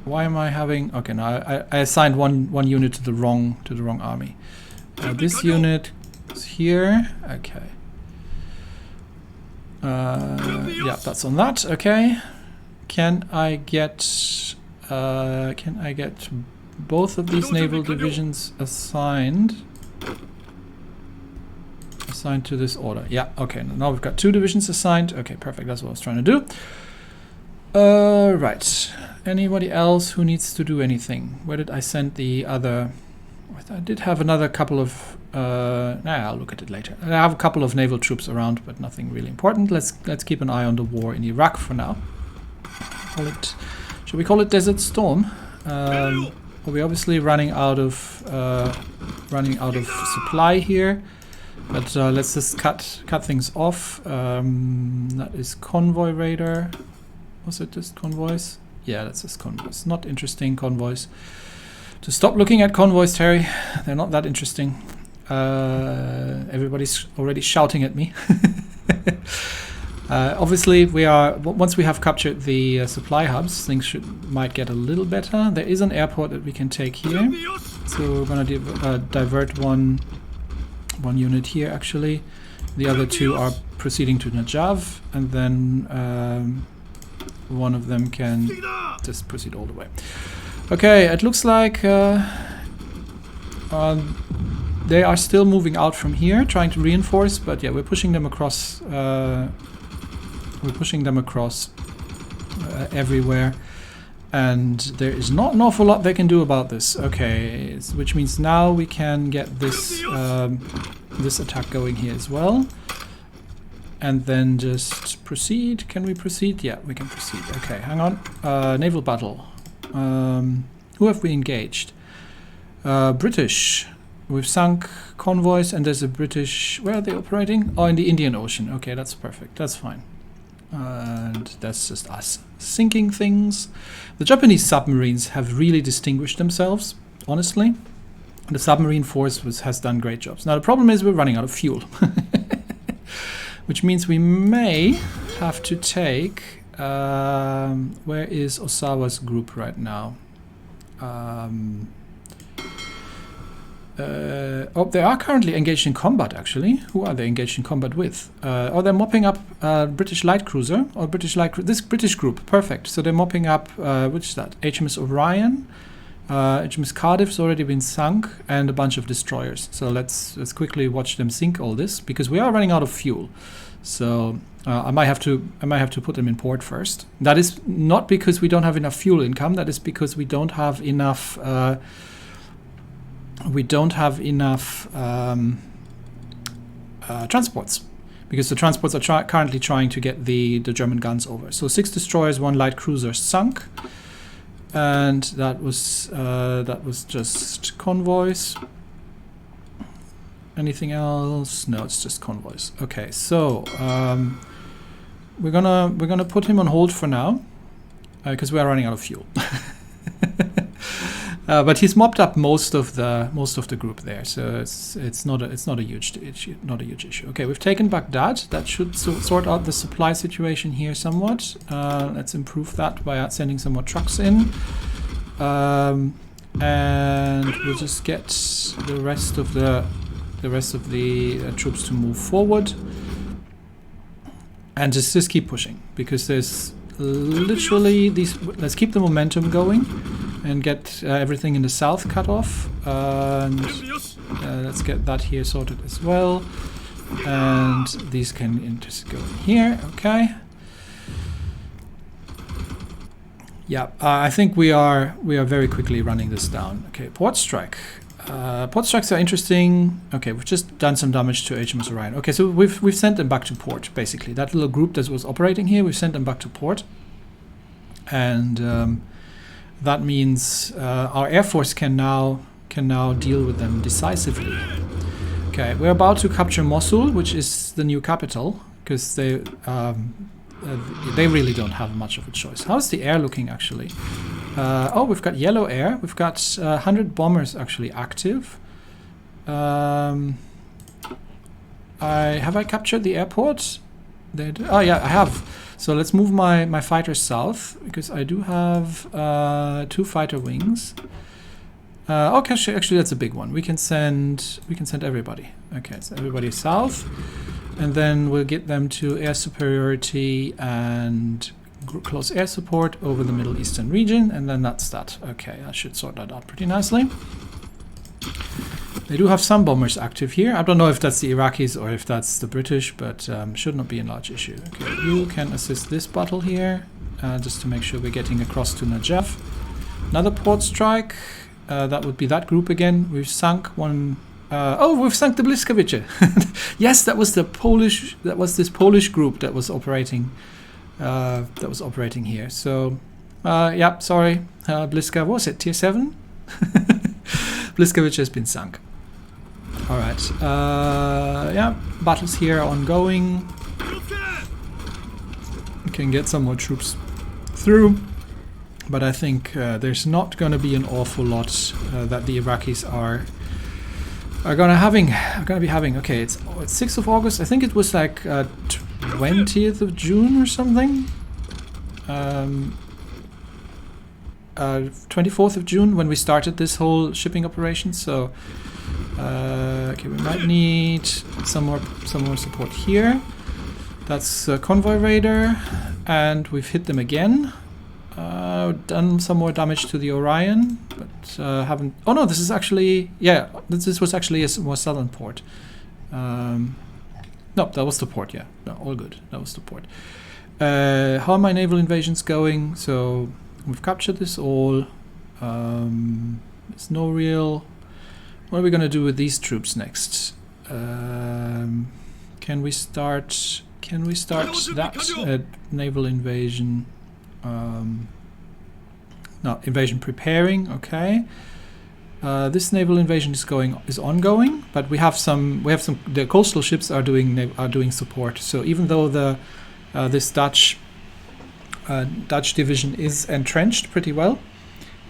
Why am I having? Okay, no, I assigned one unit to the wrong army. This unit is here. Okay. Yeah, that's on that. Okay. Can I get both of these naval divisions assigned to this order? Yeah. Okay. Now we've got 2 divisions assigned. Okay, perfect. That's what I was trying to do. Right. Anybody else who needs to do anything? Where did I send the other? I did have another couple of. I'll look at it later. I have a couple of naval troops around, but nothing really important. Let's keep an eye on the war in Iraq for now. Should we call it Desert Storm? We're obviously running out of supply here, but let's just cut things off. That is convoy raider. Was it just convoys? Yeah, that's just convoys. Not interesting convoys. To stop looking at convoys, Terry. They're not that interesting. Everybody's already shouting at me. Obviously, once we have captured the supply hubs, things might get a little better. There is an airport that we can take here, so we're going to divert one unit here. Actually, the other 2 are proceeding to Najaf, and then one of them can just proceed all the way. Okay, it looks like they are still moving out from here, trying to reinforce, but yeah, we're pushing them across. Everywhere, and there is not an awful lot they can do about this. Okay, which means now we can get this this attack going here as well, and then just proceed. Can we proceed? Yeah, we can proceed. Okay, hang on. Naval battle. Who have we engaged? British. We've sunk convoys, and there's a British. Where are they operating? Oh, in the Indian Ocean. Okay, that's perfect. That's fine. And that's just us sinking things. The Japanese submarines have really distinguished themselves, honestly. The submarine force has done great jobs. Now the problem is we're running out of fuel, which means we may have to take. Where is Osawa's group right now? They are currently engaged in combat, actually. Who are they engaged in combat with? They're mopping up British light cruiser, or this British group. Perfect. So they're mopping up, which is that? HMS Orion, HMS Cardiff's already been sunk, and a bunch of destroyers. So let's quickly watch them sink all this, because we are running out of fuel. So I might have to put them in port first. That is not because we don't have enough fuel income. That is because we don't have enough. Transports, because the transports are currently trying to get the German guns over. So 6 destroyers, 1 light cruiser sunk. and that was just convoys. Anything else? No, it's just convoys. Okay, so we're gonna put him on hold for now because we are running out of fuel. But he's mopped up most of the group there, so it's not a huge issue. Okay, we've taken Baghdad. That should sort out the supply situation here somewhat. Let's improve that by sending some more trucks in, and we'll just get the rest of the troops to move forward, and just keep pushing, because there's literally these. Let's keep the momentum going and get everything in the south cut off, and let's get that here sorted as well, and these can just go in here. Okay, yeah, I think we are very quickly running this down. Okay, port strike. Port strikes are interesting. Okay, we've just done some damage to HMS Orion. Okay, so we've sent them back to port, basically. That little group that was operating here, we've sent them back to port. And that means our Air Force can now deal with them decisively. Okay, we're about to capture Mosul, which is the new capital, because they really don't have much of a choice. How's the air looking, actually? Oh, we've got yellow air. We've got 100 bombers actually active. Have I captured the airport? Oh yeah, I have. So let's move my fighters south, because I do have 2 fighter wings. Okay, actually that's a big one. We can send everybody. Okay, so everybody south, and then we'll get them to air superiority and close air support over the Middle Eastern region, and then that's that. Okay, I should sort that out pretty nicely. They do have some bombers active here. I don't know if that's the Iraqis or if that's the British, but should not be a large issue. Okay, you can assist this battle here, just to make sure we're getting across to Najaf. Another port strike. That would be that group again. We've sunk one. Oh, we've sunk the Bliskovice. Yes, that was the Polish. That was this Polish group that was operating. Here. So, yeah, sorry, Bliska. What was it? Tier 7. Bliskovice has been sunk. All right. Yeah, battles here are ongoing. We can get some more troops through, but I think there's not going to be an awful lot that the Iraqis are going to be having. Okay, it's 6th of August. I think it was like 20th of June or something. 24th of June when we started this whole shipping operation. So okay, we might need some more support here. That's Convoy Raider, and we've hit them again. Done some more damage to the Orion, but haven't. Oh no, this is actually, yeah, this was actually a more southern port. No, that was the port. Yeah, no, all good. That was the port. How are my naval invasions going? So we've captured this all. There's no real. What are we gonna do with these troops next? Can we start that naval invasion? No, invasion preparing. Okay. This naval invasion is ongoing, but we have some. The coastal ships are doing support. So even though this Dutch division is entrenched pretty well,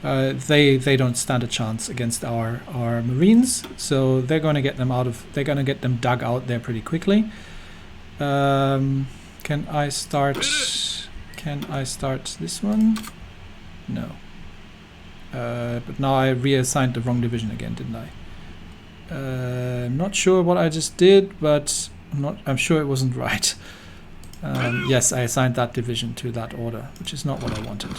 they don't stand a chance against our Marines. So they're going to get them dug out there pretty quickly. Can I start this one? No. But now I reassigned the wrong division again, didn't I? I'm not sure what I just did, but I'm sure it wasn't right. Yes, I assigned that division to that order, which is not what I wanted.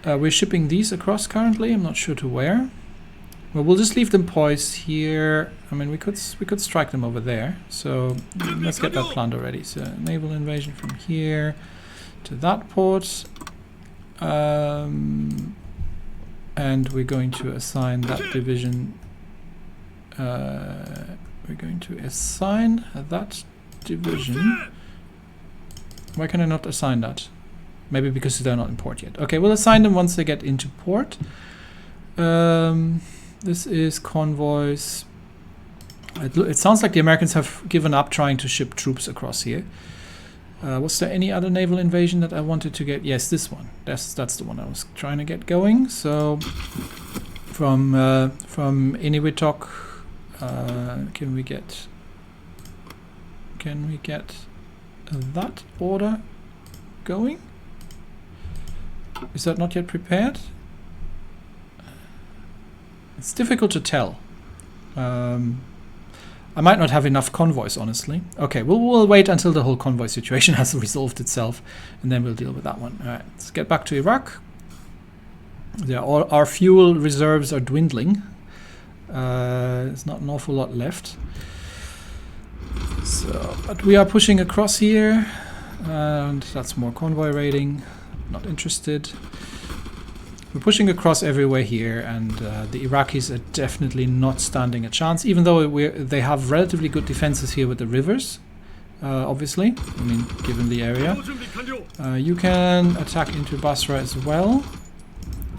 We're shipping these across currently. I'm not sure to where. Well, we'll just leave them poised here. I mean, we could strike them over there. So let's get that planned already. So naval invasion from here to that port. And we're going to assign that division. We're going to assign that division. Why can I not assign that? Maybe because they're not in port yet. Okay, we'll assign them once they get into port. This is convoys. It sounds like the Americans have given up trying to ship troops across here. Was there any other naval invasion that I wanted to get? Yes, this one. That's the one I was trying to get going. So from Eniwetok, can we get that order going? Is that not yet prepared? It's difficult to tell. I might not have enough convoys, honestly. Okay, we'll wait until the whole convoy situation has resolved itself, and then we'll deal with that one. All right, let's get back to Iraq. Yeah, our fuel reserves are dwindling. There's not an awful lot left. So, but we are pushing across here, and that's more convoy raiding. Not interested. We're pushing across everywhere here, and the Iraqis are definitely not standing a chance, even though they have relatively good defenses here with the rivers, obviously, I mean, given the area. You can attack into Basra as well,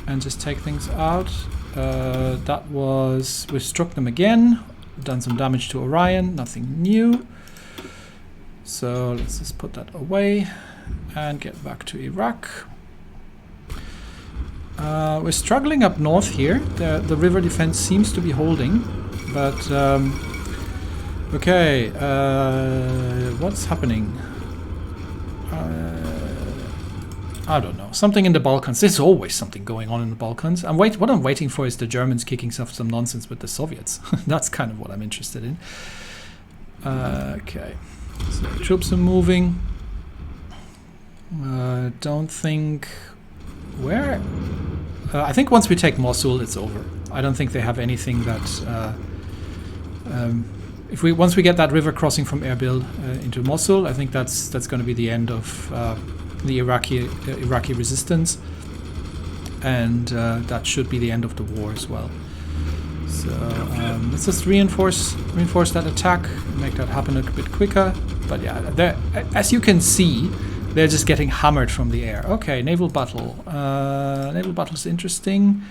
and just take things out. We've struck them again, done some damage to Orion, nothing new. So let's just put that away, and get back to Iraq. We're struggling up north here. The river defense seems to be holding, but okay. What's happening? I don't know. Something in the Balkans. There's always something going on in the Balkans. What I'm waiting for is the Germans kicking some nonsense with the Soviets. That's kind of what I'm interested in. Okay. So troops are moving. Don't think. Where? I think once we take Mosul, it's over. I don't think they have anything that. Once we get that river crossing from Erbil into Mosul, I think that's going to be the end of the Iraqi resistance, and that should be the end of the war as well. So let's just reinforce that attack, make that happen a bit quicker. But yeah, as you can see, they're just getting hammered from the air. Okay, naval battle. Naval battle is interesting.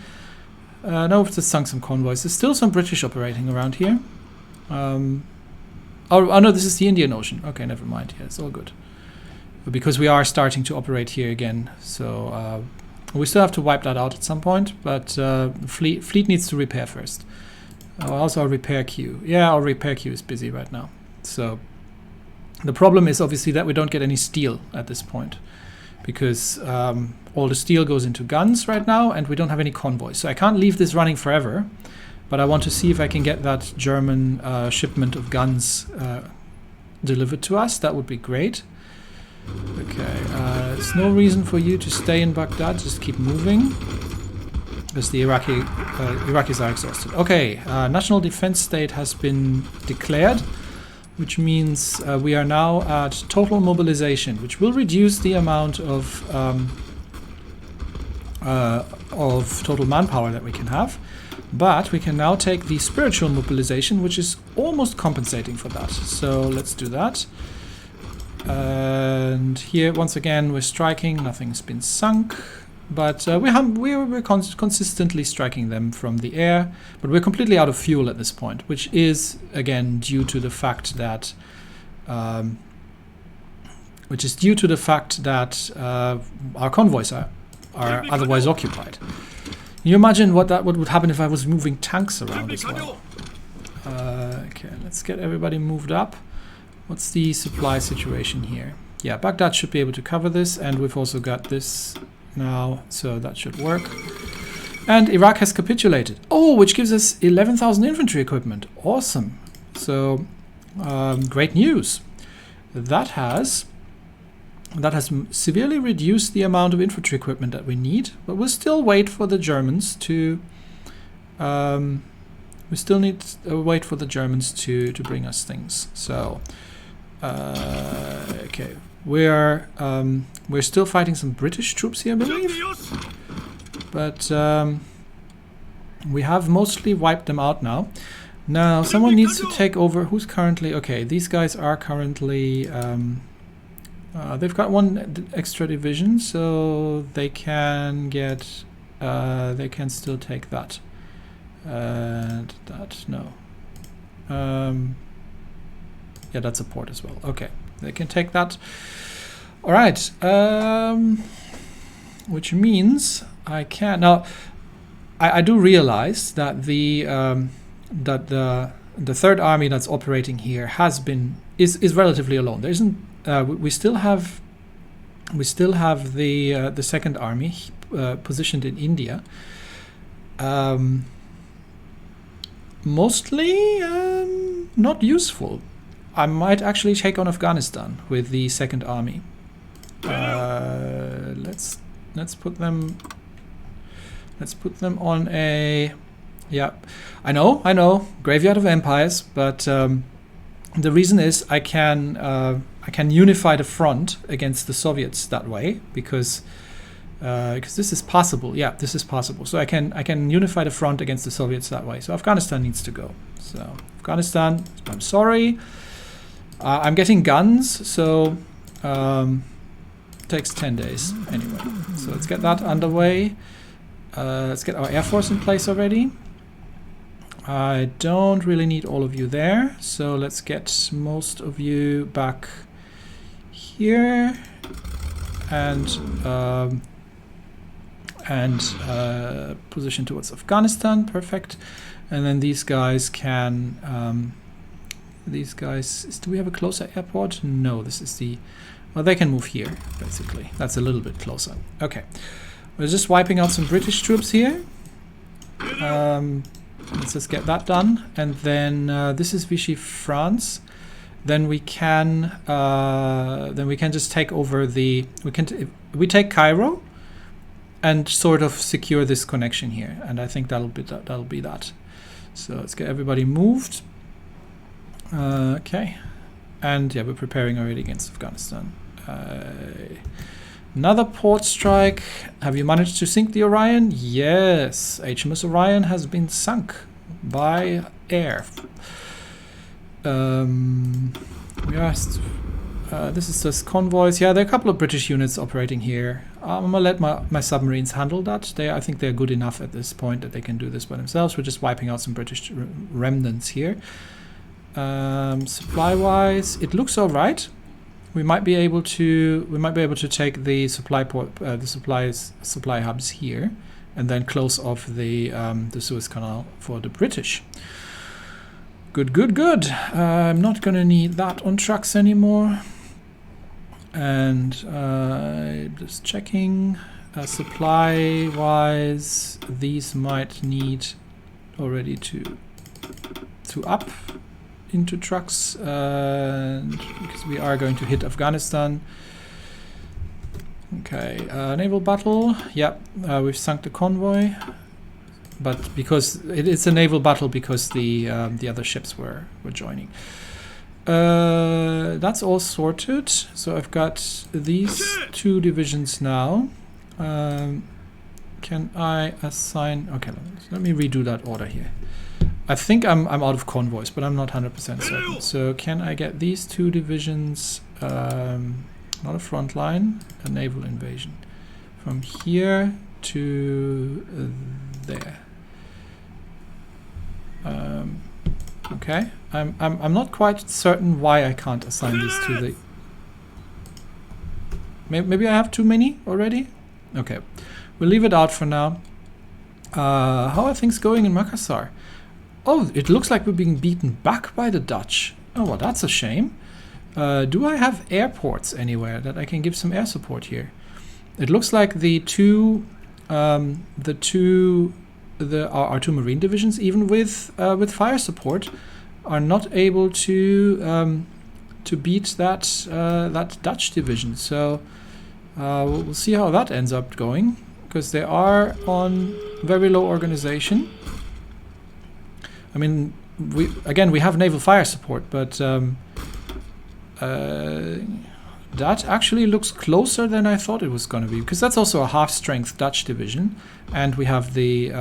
No, we've just sunk some convoys. There's still some British operating around here. Oh no, this is the Indian Ocean. Okay, never mind. Yeah, it's all good. Because we are starting to operate here again. So we still have to wipe that out at some point. But fleet needs to repair first. Also our repair queue. Yeah, our repair queue is busy right now. So the problem is obviously that we don't get any steel at this point, because all the steel goes into guns right now, and we don't have any convoys. So I can't leave this running forever, but I want to see if I can get that German shipment of guns delivered to us. That would be great. Okay, there's no reason for you to stay in Baghdad. Just keep moving, because the Iraqis are exhausted. Okay, national defense state has been declared, which means we are now at total mobilization, which will reduce the amount of total manpower that we can have. But we can now take the spiritual mobilization, which is almost compensating for that. So let's do that. And here, once again, we're striking. Nothing's been sunk. But we're consistently striking them from the air, but we're completely out of fuel at this point, which is again due to the fact that our convoys are otherwise occupied. Can you imagine what would happen if I was moving tanks around as well? Okay, let's get everybody moved up. What's the supply situation here? Yeah, Baghdad should be able to cover this, and we've also got this now, so that should work. And Iraq has capitulated. Oh, which gives us 11,000 infantry equipment. Awesome. So, great news. That has severely reduced the amount of infantry equipment that we need, but we'll still wait for the Germans to. We still need to wait for the Germans to bring us things. So, okay. We're still fighting some British troops here, I believe, but we have mostly wiped them out now. Now someone needs to take over. Who's currently okay? These guys are currently They've got one extra division, so they can get. They can still take that. And that no. Yeah, that's a port as well. Okay, they can take that. All right. Which means I can now. I do realize that the third army that's operating here is relatively alone. There isn't. We still have the second army positioned in India. Mostly not useful. I might actually take on Afghanistan with the second army. Let's put them. Let's put them on a. Yeah, I know, graveyard of empires, but the reason is I can unify the front against the Soviets that way because this is possible. Yeah, this is possible. So I can unify the front against the Soviets that way. So Afghanistan needs to go. So Afghanistan, I'm sorry. I'm getting guns, so takes 10 days anyway. So let's get that underway. Let's get our Air Force in place already. I don't really need all of you there, so let's get most of you back here and position towards Afghanistan. Perfect. And then these guys can do we have a closer airport? No, this is the, well, they can move here basically. That's a little bit closer. Okay, we're just wiping out some British troops here. Let's just get that done, and then this is Vichy France. Then we can just take over the. We take Cairo, and sort of secure this connection here, and I think that'll be that. So let's get everybody moved. Okay, and yeah, we're preparing already against Afghanistan. Another port strike. Have you managed to sink the Orion? Yes, HMS Orion has been sunk by air. This is just convoys. Yeah, there are a couple of British units operating here. I'm gonna let my submarines handle that. I think they're good enough at this point that they can do this by themselves. We're just wiping out some British remnants here. Supply-wise, it looks all right. We might be able to take the supply hubs here, and then close off the Suez Canal for the British. Good. I'm not gonna need that on trucks anymore. And just checking supply-wise, these might need already to up into trucks, because we are going to hit Afghanistan. Okay, naval battle. Yep, we've sunk the convoy, but because it's a naval battle because the other ships were joining. That's all sorted. So I've got these two divisions now. Can I assign? Okay, let me redo that order here. I think I'm out of convoys, but I'm not 100% certain. So can I get these two divisions, not a front line, a naval invasion, from here to there? Okay, I'm not quite certain why I can't assign these to the. Maybe I have too many already. Okay, we'll leave it out for now. How are things going in Makassar? Oh, it looks like we're being beaten back by the Dutch. Oh, well, that's a shame. Do I have airports anywhere that I can give some air support here? It looks like our two marine divisions, even with fire support, are not able to beat that Dutch division. So we'll see how that ends up going, because they are on very low organization. I mean, we have naval fire support, but that actually looks closer than I thought it was going to be, because that's also a half-strength Dutch division, and we have the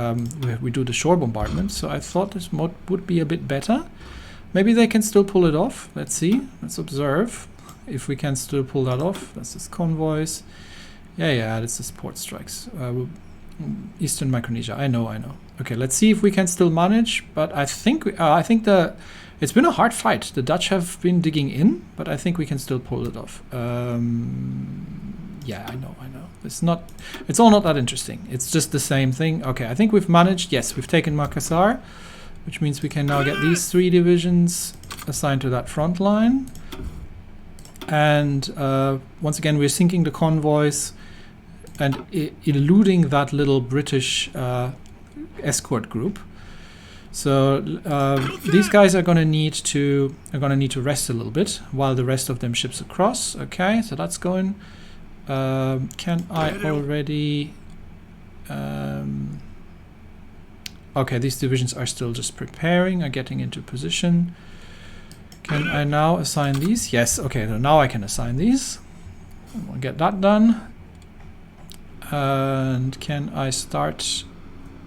we do the shore bombardment. So I thought this would be a bit better. Maybe they can still pull it off. Let's see. Let's observe. if we can still pull that off. That's this convoys. Yeah, this is port strikes. Eastern Micronesia. I know. Okay, let's see if we can still manage. But I think it's been a hard fight. The Dutch have been digging in, but I think we can still pull it off. Yeah, I know. It's all not that interesting. It's just the same thing. Okay, I think we've managed. Yes, we've taken Makassar, which means we can now get these 3 divisions assigned to that front line. And once again, we're sinking the convoys and eluding that little British escort group. So these guys are going to need to rest a little bit while the rest of them ships across. Okay, so that's going. Can I already? Okay, these divisions are still just preparing, are getting into position. Can I now assign these? Yes. Okay, so now I can assign these. We'll get that done. And can I start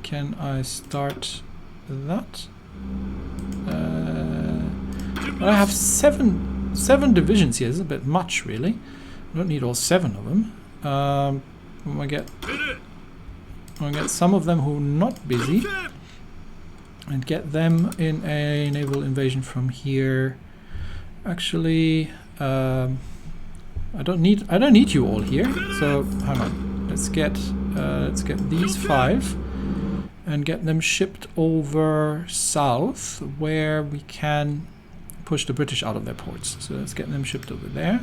that? Well, I have seven divisions here. It's a bit much, really. I don't need all 7 of them. I'm gonna get some of them who are not busy and get them in a naval invasion from here. Actually, I don't need you all here. So hang on. Let's get these 5 and get them shipped over south where we can push the British out of their ports. So let's get them shipped over there.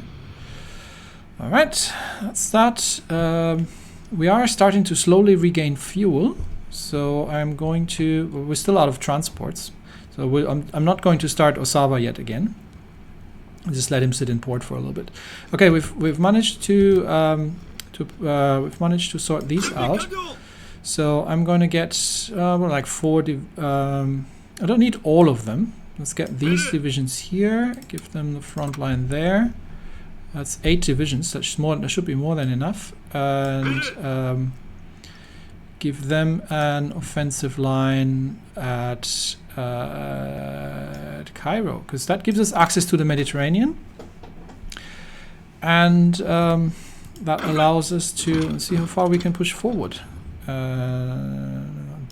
All right, that's that. We are starting to slowly regain fuel, so I'm going to. We're still out of transports, so I'm not going to start Osawa yet again. I'll just let him sit in port for a little bit. Okay, we've managed to sort these out. So I'm going to get like 4. I don't need all of them. Let's get these divisions here. Give them the front line there. That's 8 divisions. That should be more than enough. And give them an offensive line at Cairo, because that gives us access to the Mediterranean, and that allows us to see how far we can push forward.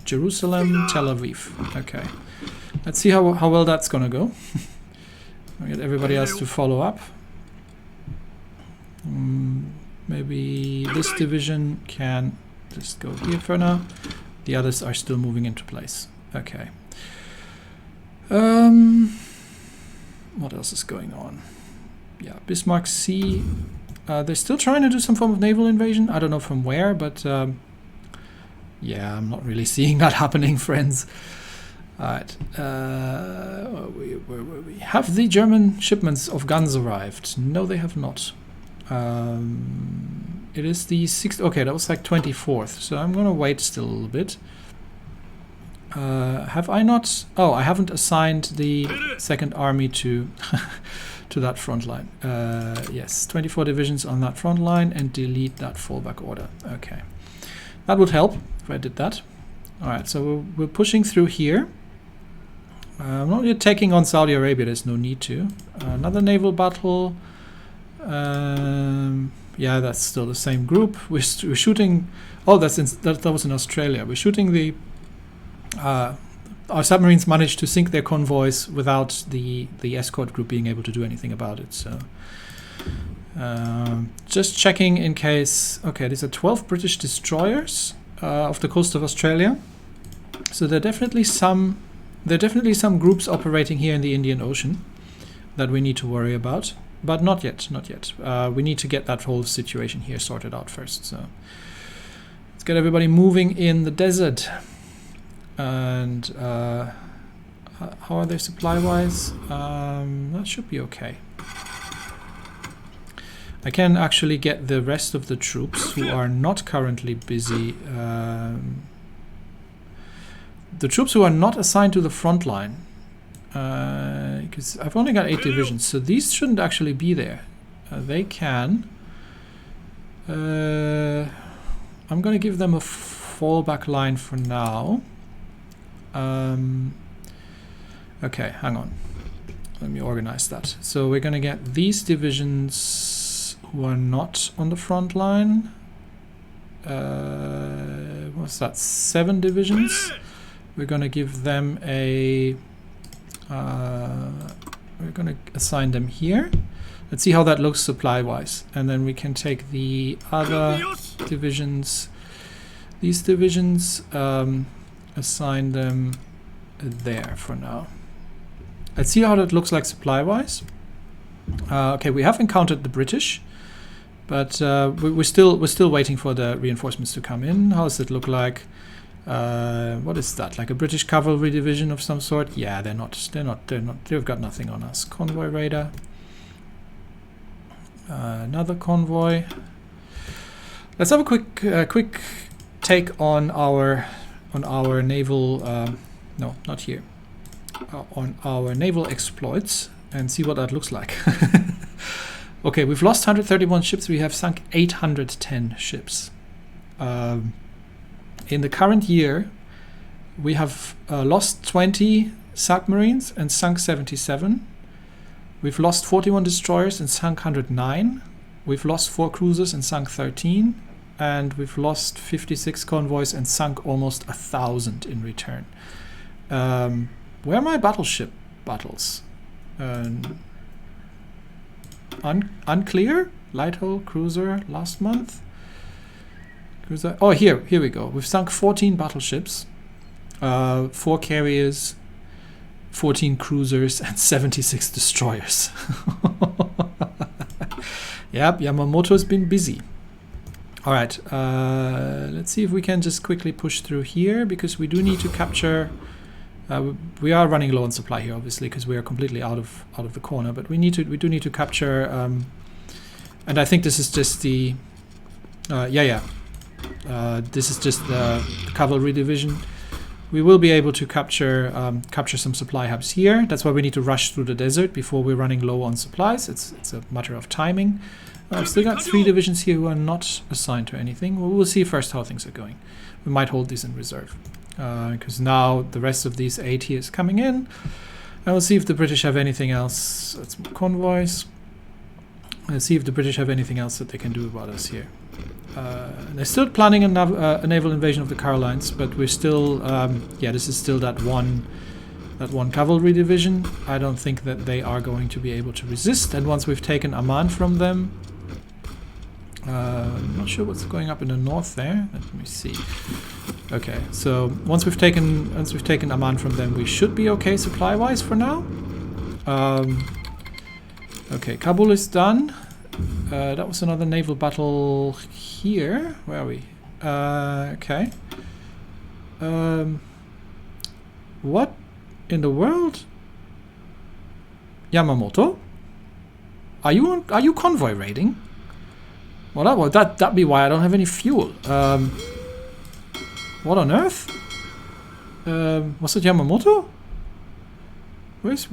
Jerusalem, Tel Aviv. Okay, let's see how well that's gonna go. I'll get everybody else to follow up. Maybe this division can just go here for now. The others are still moving into place. Okay. What else is going on? Yeah, Bismarck Sea. They're still trying to do some form of naval invasion. I don't know from where, but yeah, I'm not really seeing that happening, friends. All right. Where were we? Have the German shipments of guns arrived? No, they have not. It is the 6th. Okay, that was like 24th. So I'm gonna wait still a little bit. Have I not? Oh, I haven't assigned the 2nd Army to to that front line. Yes, 24 divisions on that front line, and delete that fallback order. Okay, that would help if I did that. All right, so we're pushing through here. I'm not yet taking on Saudi Arabia. There's no need to. Another naval battle. Yeah, that's still the same group. We're shooting. Oh, that was in Australia. We're shooting the. Our submarines managed to sink their convoys without the escort group being able to do anything about it. So, just checking in case. Okay, these are 12 British destroyers off the coast of Australia. So there are definitely some groups operating here in the Indian Ocean that we need to worry about. But not yet, not yet. We need to get that whole situation here sorted out first. So let's get everybody moving in the desert. And how are they supply-wise? That should be okay. I can actually get the rest of the troops who are not currently busy. The troops who are not assigned to the front line. Because I've only got 8 divisions, so these shouldn't actually be there. They can. I'm going to give them a fallback line for now. Okay, hang on. Let me organize that. So we're going to get these divisions who are not on the front line. What's that? 7 divisions. We're going to give them a... we're going to assign them here. Let's see how that looks supply-wise. And then we can take the other divisions, these divisions, assign them there for now. Let's see how that looks like supply-wise. Okay, we have encountered the British, but we're still waiting for the reinforcements to come in. How does it look like? What is that? Like a British cavalry division of some sort? Yeah, they're not. They've got nothing on us. Convoy raider. Another convoy. Let's have a quick take on our naval. No, not here. On our naval exploits and see what that looks like. Okay, we've lost 131 ships. We have sunk 810 ships. In the current year, we have lost 20 submarines and sunk 77. We've lost 41 destroyers and sunk 109. We've lost 4 cruisers and sunk 13. And we've lost 56 convoys and sunk almost 1,000 in return. Where are my battleship battles? Unclear? Light-hull, cruiser, last month? Cruiser. Oh, here we go. We've sunk 14 battleships, 4 carriers, 14 cruisers, and 76 destroyers. Yep, Yamamoto's been busy. Alright, let's see if we can just quickly push through here, because we do need to capture... we are running low on supply here, obviously, because we are completely out of the corner, but we do need to capture... and I think this is just the... this is just the cavalry division. We will be able to capture some supply hubs here. That's why we need to rush through the desert before we're running low on supplies. It's a matter of timing. I've still got 3 divisions here who are not assigned to anything. We'll see first how things are going. We might hold these in reserve. Because now the rest of these 8 here is coming in. And we'll see if the British have anything else. That's convoys. Let's see if the British have anything else that they can do about us here. They're still planning a naval invasion of the Carolines, but we're still, this is still that one cavalry division. I don't think that they are going to be able to resist. And once we've taken Amman from them, I'm not sure what's going up in the north there. Let me see. Okay, so once we've taken Amman from them, we should be okay supply-wise for now. Okay, Kabul is done. That was another naval battle here. Where are we? Okay. What in the world? Yamamoto? Are you convoy raiding? Well, that'd be why I don't have any fuel. What on earth? Was it Yamamoto? Where's...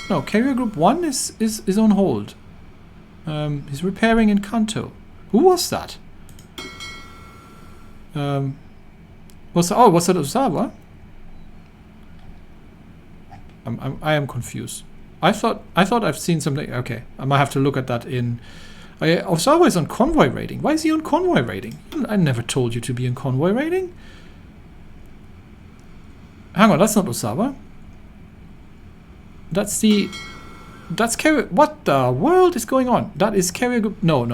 No, carrier group 1 is on hold. He's repairing in Kanto. Who was that? Was that Osawa? I am confused. I thought I've seen something. Okay, I might have to look at that in. Osawa is on convoy raiding. Why is he on convoy raiding? I never told you to be in convoy raiding. Hang on, that's not Osawa. That's carrier. What the world is going on? That is carrier group. No.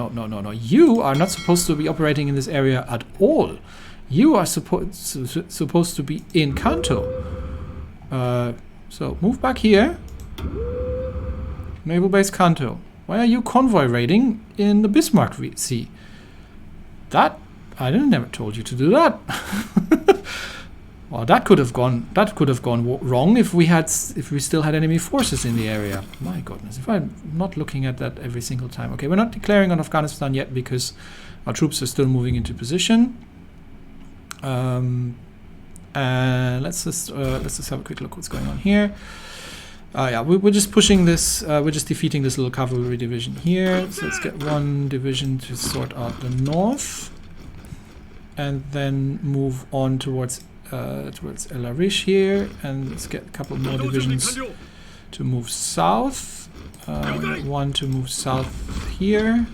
You are not supposed to be operating in this area at all. You are supposed to be in Kanto. So move back here. Naval base Kanto. Why are you convoy raiding in the Bismarck Sea? That I never told you to do that. Well, that could have gone wrong if we still had enemy forces in the area. My goodness, if I'm not looking at that every single time. Okay, we're not declaring on Afghanistan yet because our troops are still moving into position. And let's just have a quick look what's going on here. We're just pushing this. We're just defeating this little cavalry division here. So let's get one division to sort out the north, and then move on towards El Arish here, and let's get a couple more divisions to move south. One to move south here.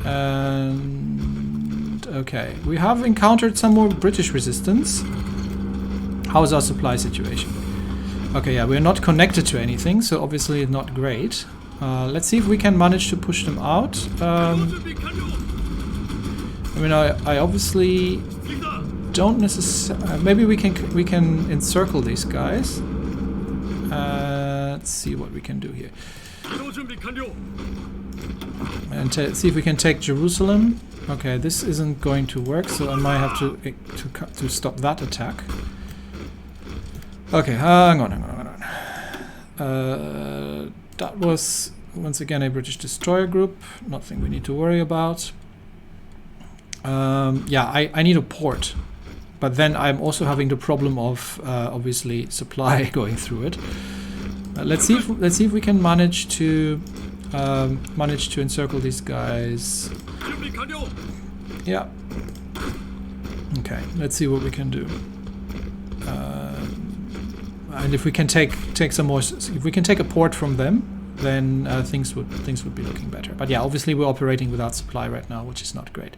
And okay, we have encountered some more British resistance. How is our supply situation? Okay, yeah, we're not connected to anything, so obviously not great. Let's see if we can manage to push them out. I mean, I obviously don't necessarily. Maybe we can encircle these guys. Let's see what we can do here, and see if we can take Jerusalem. Okay, this isn't going to work, so I might have to stop that attack. Okay, hang on. That was once again a British destroyer group. Nothing we need to worry about. Yeah, I need a port, but then I'm also having the problem of obviously supply going through it. Let's see if we can manage to encircle these guys. Yeah. Okay, let's see what we can do. And if we can take some more, if we can take a port from them, then things would be looking better. But yeah, obviously we're operating without supply right now, which is not great.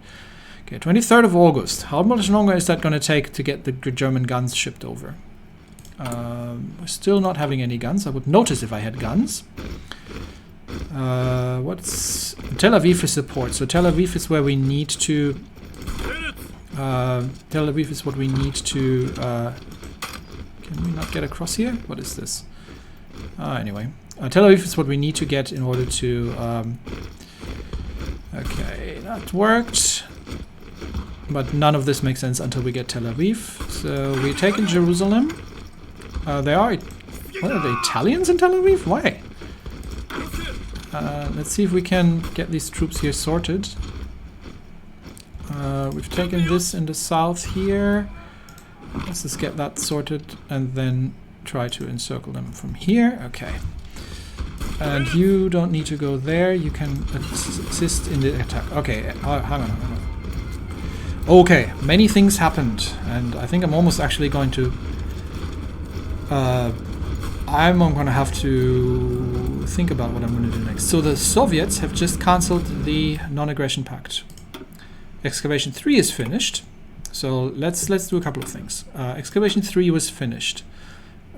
Okay, 23rd of August. How much longer is that going to take to get the German guns shipped over? We're still not having any guns. I would notice if I had guns. What's Tel Aviv is support? So Tel Aviv is where we need to. Tel Aviv is what we need to. Can we not get across here? What is this? Anyway, Tel Aviv is what we need to get in order to. Okay, that worked. But none of this makes sense until we get Tel Aviv. So we're taking Jerusalem. What are the Italians in Tel Aviv? Why? Let's see if we can get these troops here sorted. We've taken this in the south here. Let's just get that sorted and then try to encircle them from here. Okay. And you don't need to go there. You can assist in the attack. Okay, hang on. Okay, many things happened, and I think I'm almost actually going to. I'm going to have to think about what I'm going to do next. So the Soviets have just cancelled the non-aggression pact. Excavation 3 is finished. So let's do a couple of things. Excavation 3 was finished.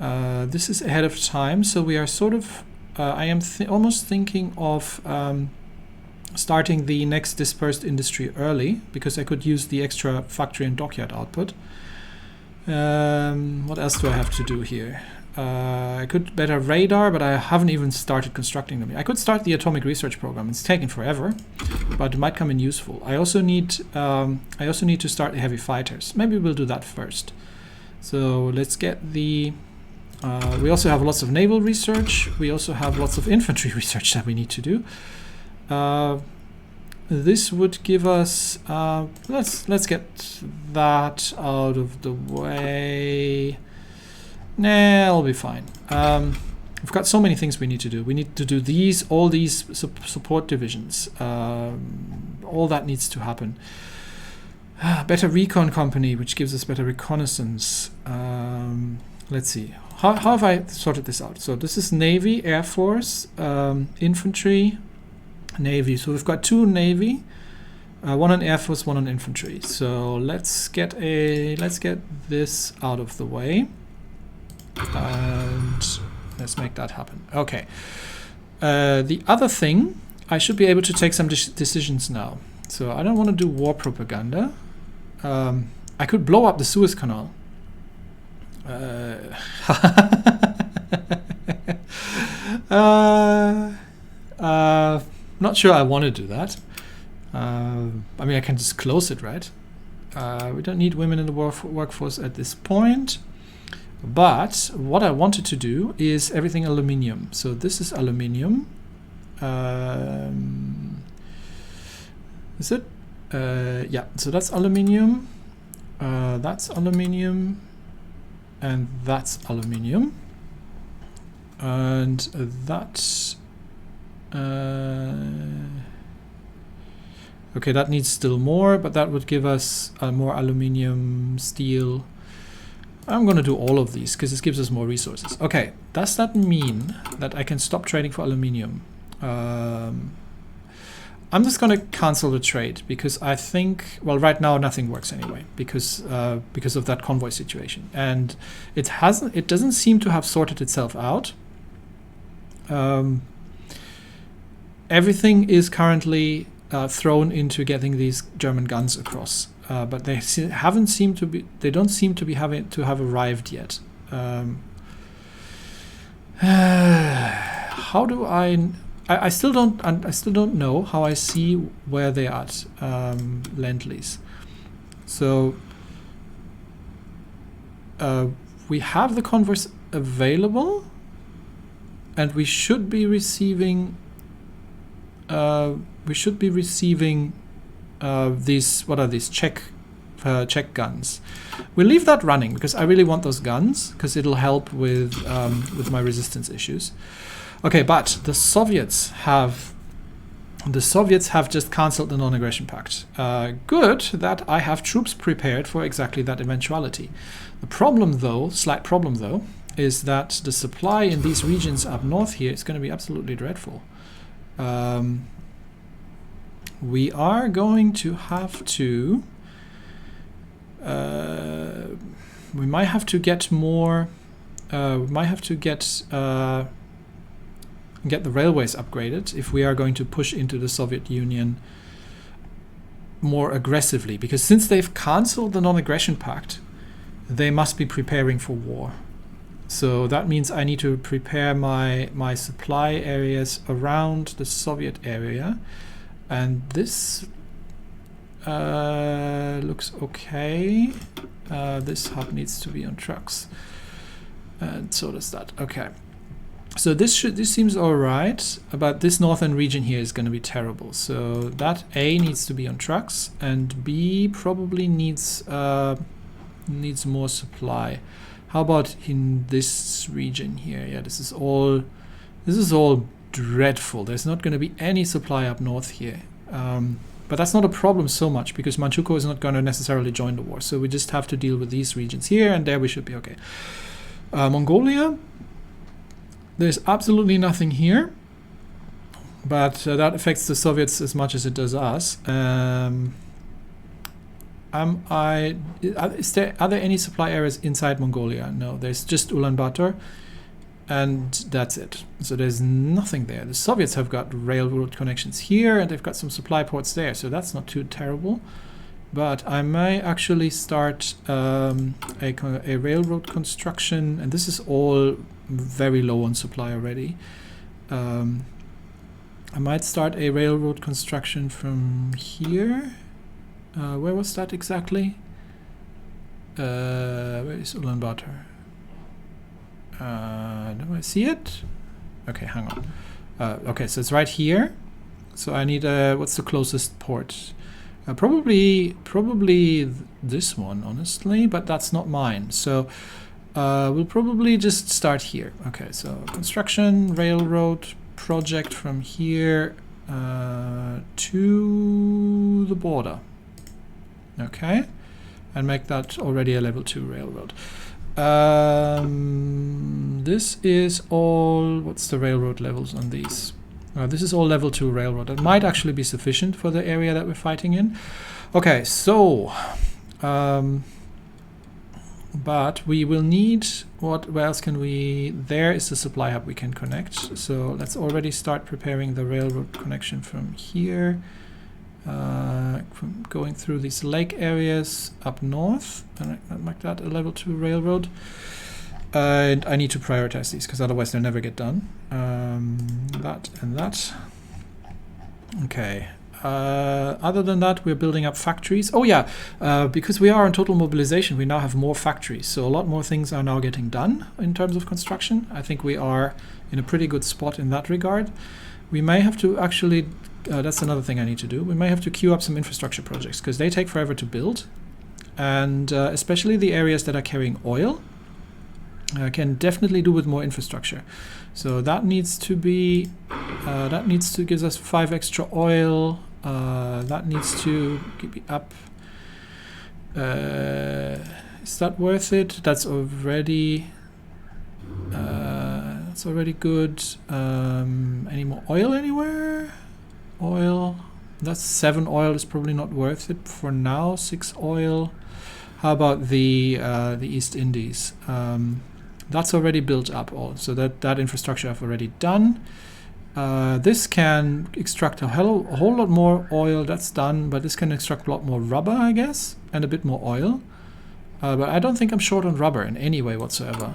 This is ahead of time, so we are sort of. I am almost thinking of starting the next dispersed industry early, because I could use the extra factory and dockyard output. What else do I have to do here? I could better radar, but I haven't even started constructing them. I could start the atomic research program. It's taken forever, but it might come in useful. I also need to start the heavy fighters. Maybe we'll do that first. So let's get the. We also have lots of naval research. We also have lots of infantry research that we need to do. This would give us. Let's get that out of the way. Nah, it'll be fine. We've got so many things we need to do. We need to do all these support divisions. All that needs to happen. Better recon company, which gives us better reconnaissance. Let's see. How have I sorted this out? So this is Navy, Air Force, Infantry, Navy. So we've got 2 Navy, 1 on Air Force, 1 on Infantry. So let's get this out of the way. And let's make that happen. Okay. The other thing, I should be able to take some decisions now. So I don't want to do war propaganda. I could blow up the Suez Canal. Not sure I want to do that. I mean, I can just close it, right? We don't need women in the workforce at this point. But what I wanted to do is everything aluminium. So this is aluminium. Is it? Yeah, so that's aluminium. That's aluminium. And that's aluminium. And that's... okay, that needs still more, but that would give us more aluminium, steel. I'm going to do all of these because this gives us more resources. Okay, does that mean that I can stop trading for aluminium? I'm just going to cancel the trade because I think, well, right now nothing works anyway because of that convoy situation, and it doesn't seem to have sorted itself out. Everything is currently thrown into getting these German guns across, but they don't seem to have arrived yet. How do I still don't know how I see where they are at, Lend-Lease. So we have the convoys available, and we should be receiving these, what are these, Czech guns. We'll leave that running because I really want those guns because it'll help with my resistance issues. Okay, but the Soviets have just cancelled the non-aggression pact. Good that I have troops prepared for exactly that eventuality. The problem though, slight problem though, is that the supply in these regions up north here is going to be absolutely dreadful. We are going to have to we might have to get more we might have to get the railways upgraded if we are going to push into the Soviet Union more aggressively, because since they've cancelled the non-aggression pact, they must be preparing for war. So that means I need to prepare my supply areas around the Soviet area, and this looks okay. This hub needs to be on trucks, and so does that. Okay. So this seems all right, but this northern region here is going to be terrible. So that A needs to be on trucks, and B probably needs more supply. How about in this region here? Yeah, this is all dreadful. There's not going to be any supply up north here, but that's not a problem so much because Manchukuo is not going to necessarily join the war. So we just have to deal with these regions here, and there we should be okay. Mongolia. There's absolutely nothing here, but that affects the Soviets as much as it does us. Are there any supply areas inside Mongolia? No, there's just Ulaanbaatar, and that's it. So there's nothing there. The Soviets have got railroad connections here, and they've got some supply ports there, so that's not too terrible. But I may actually start a railroad construction, and this is all very low on supply already. I might start a railroad construction from here. Where was that exactly? Where is Ulaanbaatar? Do I see it? Okay, hang on. Okay, so it's right here. So I need what's the closest port? Probably this one, honestly, but that's not mine. So we'll probably just start here. Okay, so construction railroad project from here to the border. Okay, and make that already a level 2 railroad. This is all, what's the railroad levels on these? This is all level 2 railroad. That might actually be sufficient for the area that we're fighting in. Okay, so but we will need, where else can we, there is the supply hub we can connect. So let's already start preparing the railroad connection from here, from going through these lake areas up north, and make that a level 2 railroad. And I need to prioritize these because otherwise they'll never get done. That and that. Okay. Other than that, we're building up factories. Oh yeah, because we are on total mobilization, we now have more factories. So a lot more things are now getting done in terms of construction. I think we are in a pretty good spot in that regard. We may have to actually, that's another thing I need to do. We may have to queue up some infrastructure projects because they take forever to build. And especially the areas that are carrying oil can definitely do with more infrastructure. So that needs to be, give us 5 extra oil. That needs to be up. Is that worth it? That's already good. Any more oil anywhere? Oil. That's 7 oil is probably not worth it for now. 6 oil. How about the East Indies? That's already built up all. So that infrastructure I've already done. This can extract a whole lot more oil. That's done. But this can extract a lot more rubber, I guess, and a bit more oil. But I don't think I'm short on rubber in any way whatsoever.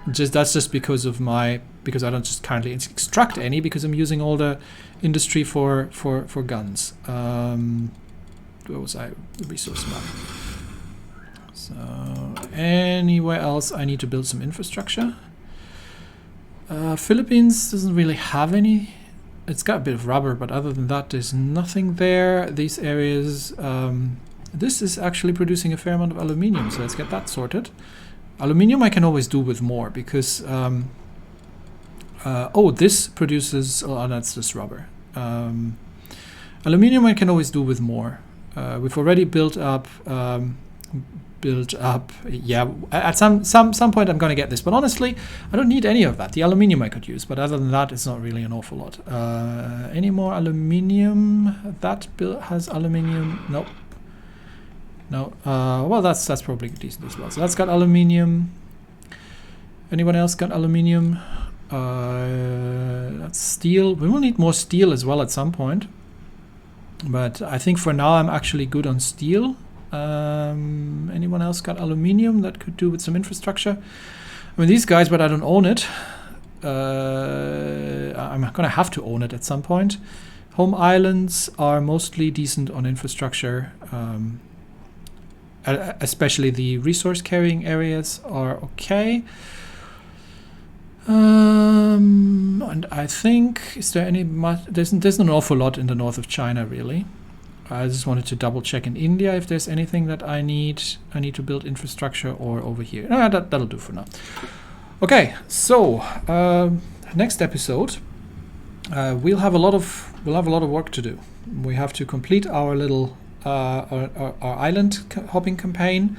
That's just because I don't just currently extract any, because I'm using all the industry for guns. Where was I? Resource map. So anywhere else I need to build some infrastructure. Philippines doesn't really have any. It's got a bit of rubber, but other than that, there's nothing there. These areas. This is actually producing a fair amount of aluminium, so let's get that sorted. Aluminium I can always do with more, because this produces, that's just rubber. Aluminium I can always do with more. We've already built up, at some point I'm going to get this, but honestly I don't need any of that. The aluminium I could use, but other than that it's not really an awful lot. Any more aluminium? That has aluminium. Nope. No, well, that's probably decent as well. So that's got aluminium. Anyone else got aluminium? That's steel. We will need more steel as well at some point. But I think for now I'm actually good on steel. Anyone else got aluminium that could do with some infrastructure? I mean, these guys, but I don't own it. I'm going to have to own it at some point. Home islands are mostly decent on infrastructure. Especially the resource carrying areas are okay. And I think, is there any there's an awful lot in the north of China, really. I just wanted to double check in India if there's anything that I need to build infrastructure, or over here. No, that'll do for now. Okay, so next episode we'll have a lot of work to do. We have to complete our little our island hopping campaign.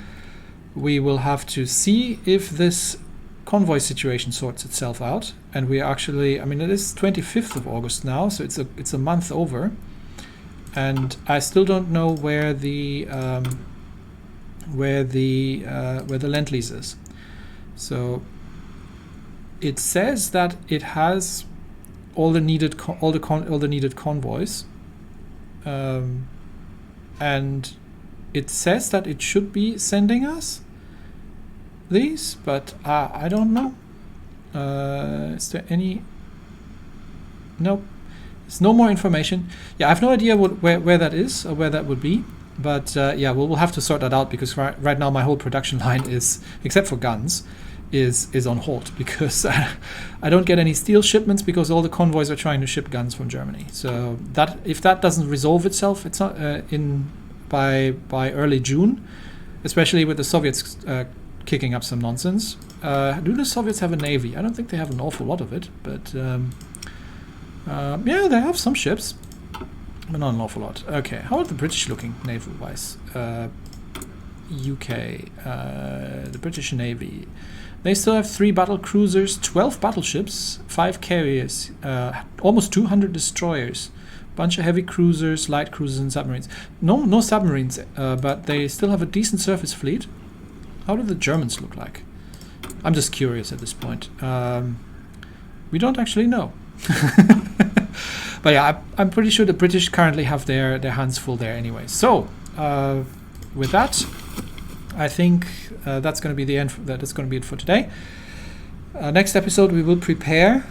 We will have to see if this convoy situation sorts itself out, and we actually, I mean, it is 25th of August now, so it's a month over, and I still don't know where the Lend-Lease is. So it says that it has all the needed convoys. And it says that it should be sending us these, but I don't know. Is there any? Nope. There's no more information. Yeah, I have no idea where that is or where that would be. But we'll have to sort that out, because right now my whole production line is, except for guns, is on hold, because I don't get any steel shipments because all the convoys are trying to ship guns from Germany. So that, if that doesn't resolve itself, it's not by early June, especially with the Soviets kicking up some nonsense. Do the Soviets have a navy? I don't think they have an awful lot of it, but they have some ships, but not an awful lot. Okay, how are the British looking naval-wise? UK, the British Navy. They still have 3 battle cruisers, 12 battleships, 5 carriers, almost 200 destroyers, bunch of heavy cruisers, light cruisers, and submarines. No submarines, but they still have a decent surface fleet. How do the Germans look like? I'm just curious at this point. We don't actually know. But yeah, I'm pretty sure the British currently have their hands full there anyway. So, with that, I think that's going to be the end. That's going to be it for today. Next episode, we will prepare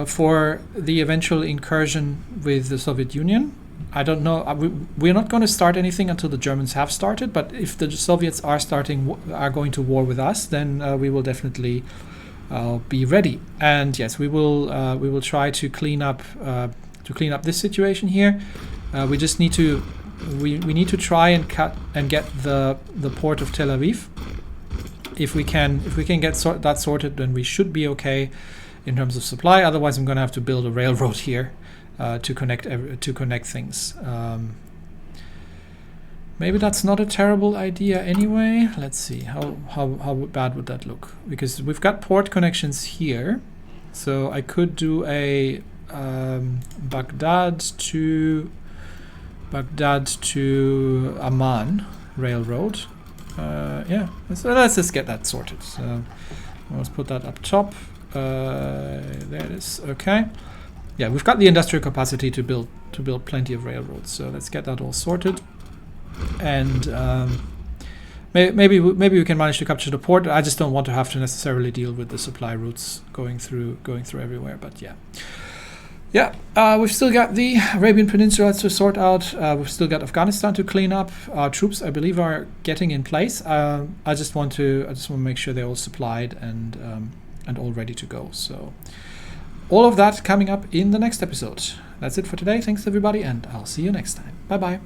for the eventual incursion with the Soviet Union. I don't know. We're not going to start anything until the Germans have started. But if the Soviets are going to war with us, then we will definitely be ready. And yes, we will try to clean up this situation here. We just need to. We need to try and cut and get the port of Tel Aviv. If we can get that sorted, then we should be okay in terms of supply. Otherwise, I'm going to have to build a railroad here to connect things. Maybe that's not a terrible idea anyway. Let's see, how bad would that look? Because we've got port connections here. So I could do a Baghdad to Amman railroad. Yeah, so let's just get that sorted. So let's put that up top. There it is. Okay. Yeah, we've got the industrial capacity to build plenty of railroads. So let's get that all sorted. And maybe we can manage to capture the port. I just don't want to have to necessarily deal with the supply routes going through everywhere. But yeah, we've still got the Arabian Peninsula to sort out. We've still got Afghanistan to clean up. Our troops, I believe, are getting in place. I just want to make sure they're all supplied and all ready to go. So all of that coming up in the next episode. That's it for today. Thanks everybody, and I'll see you next time. Bye bye.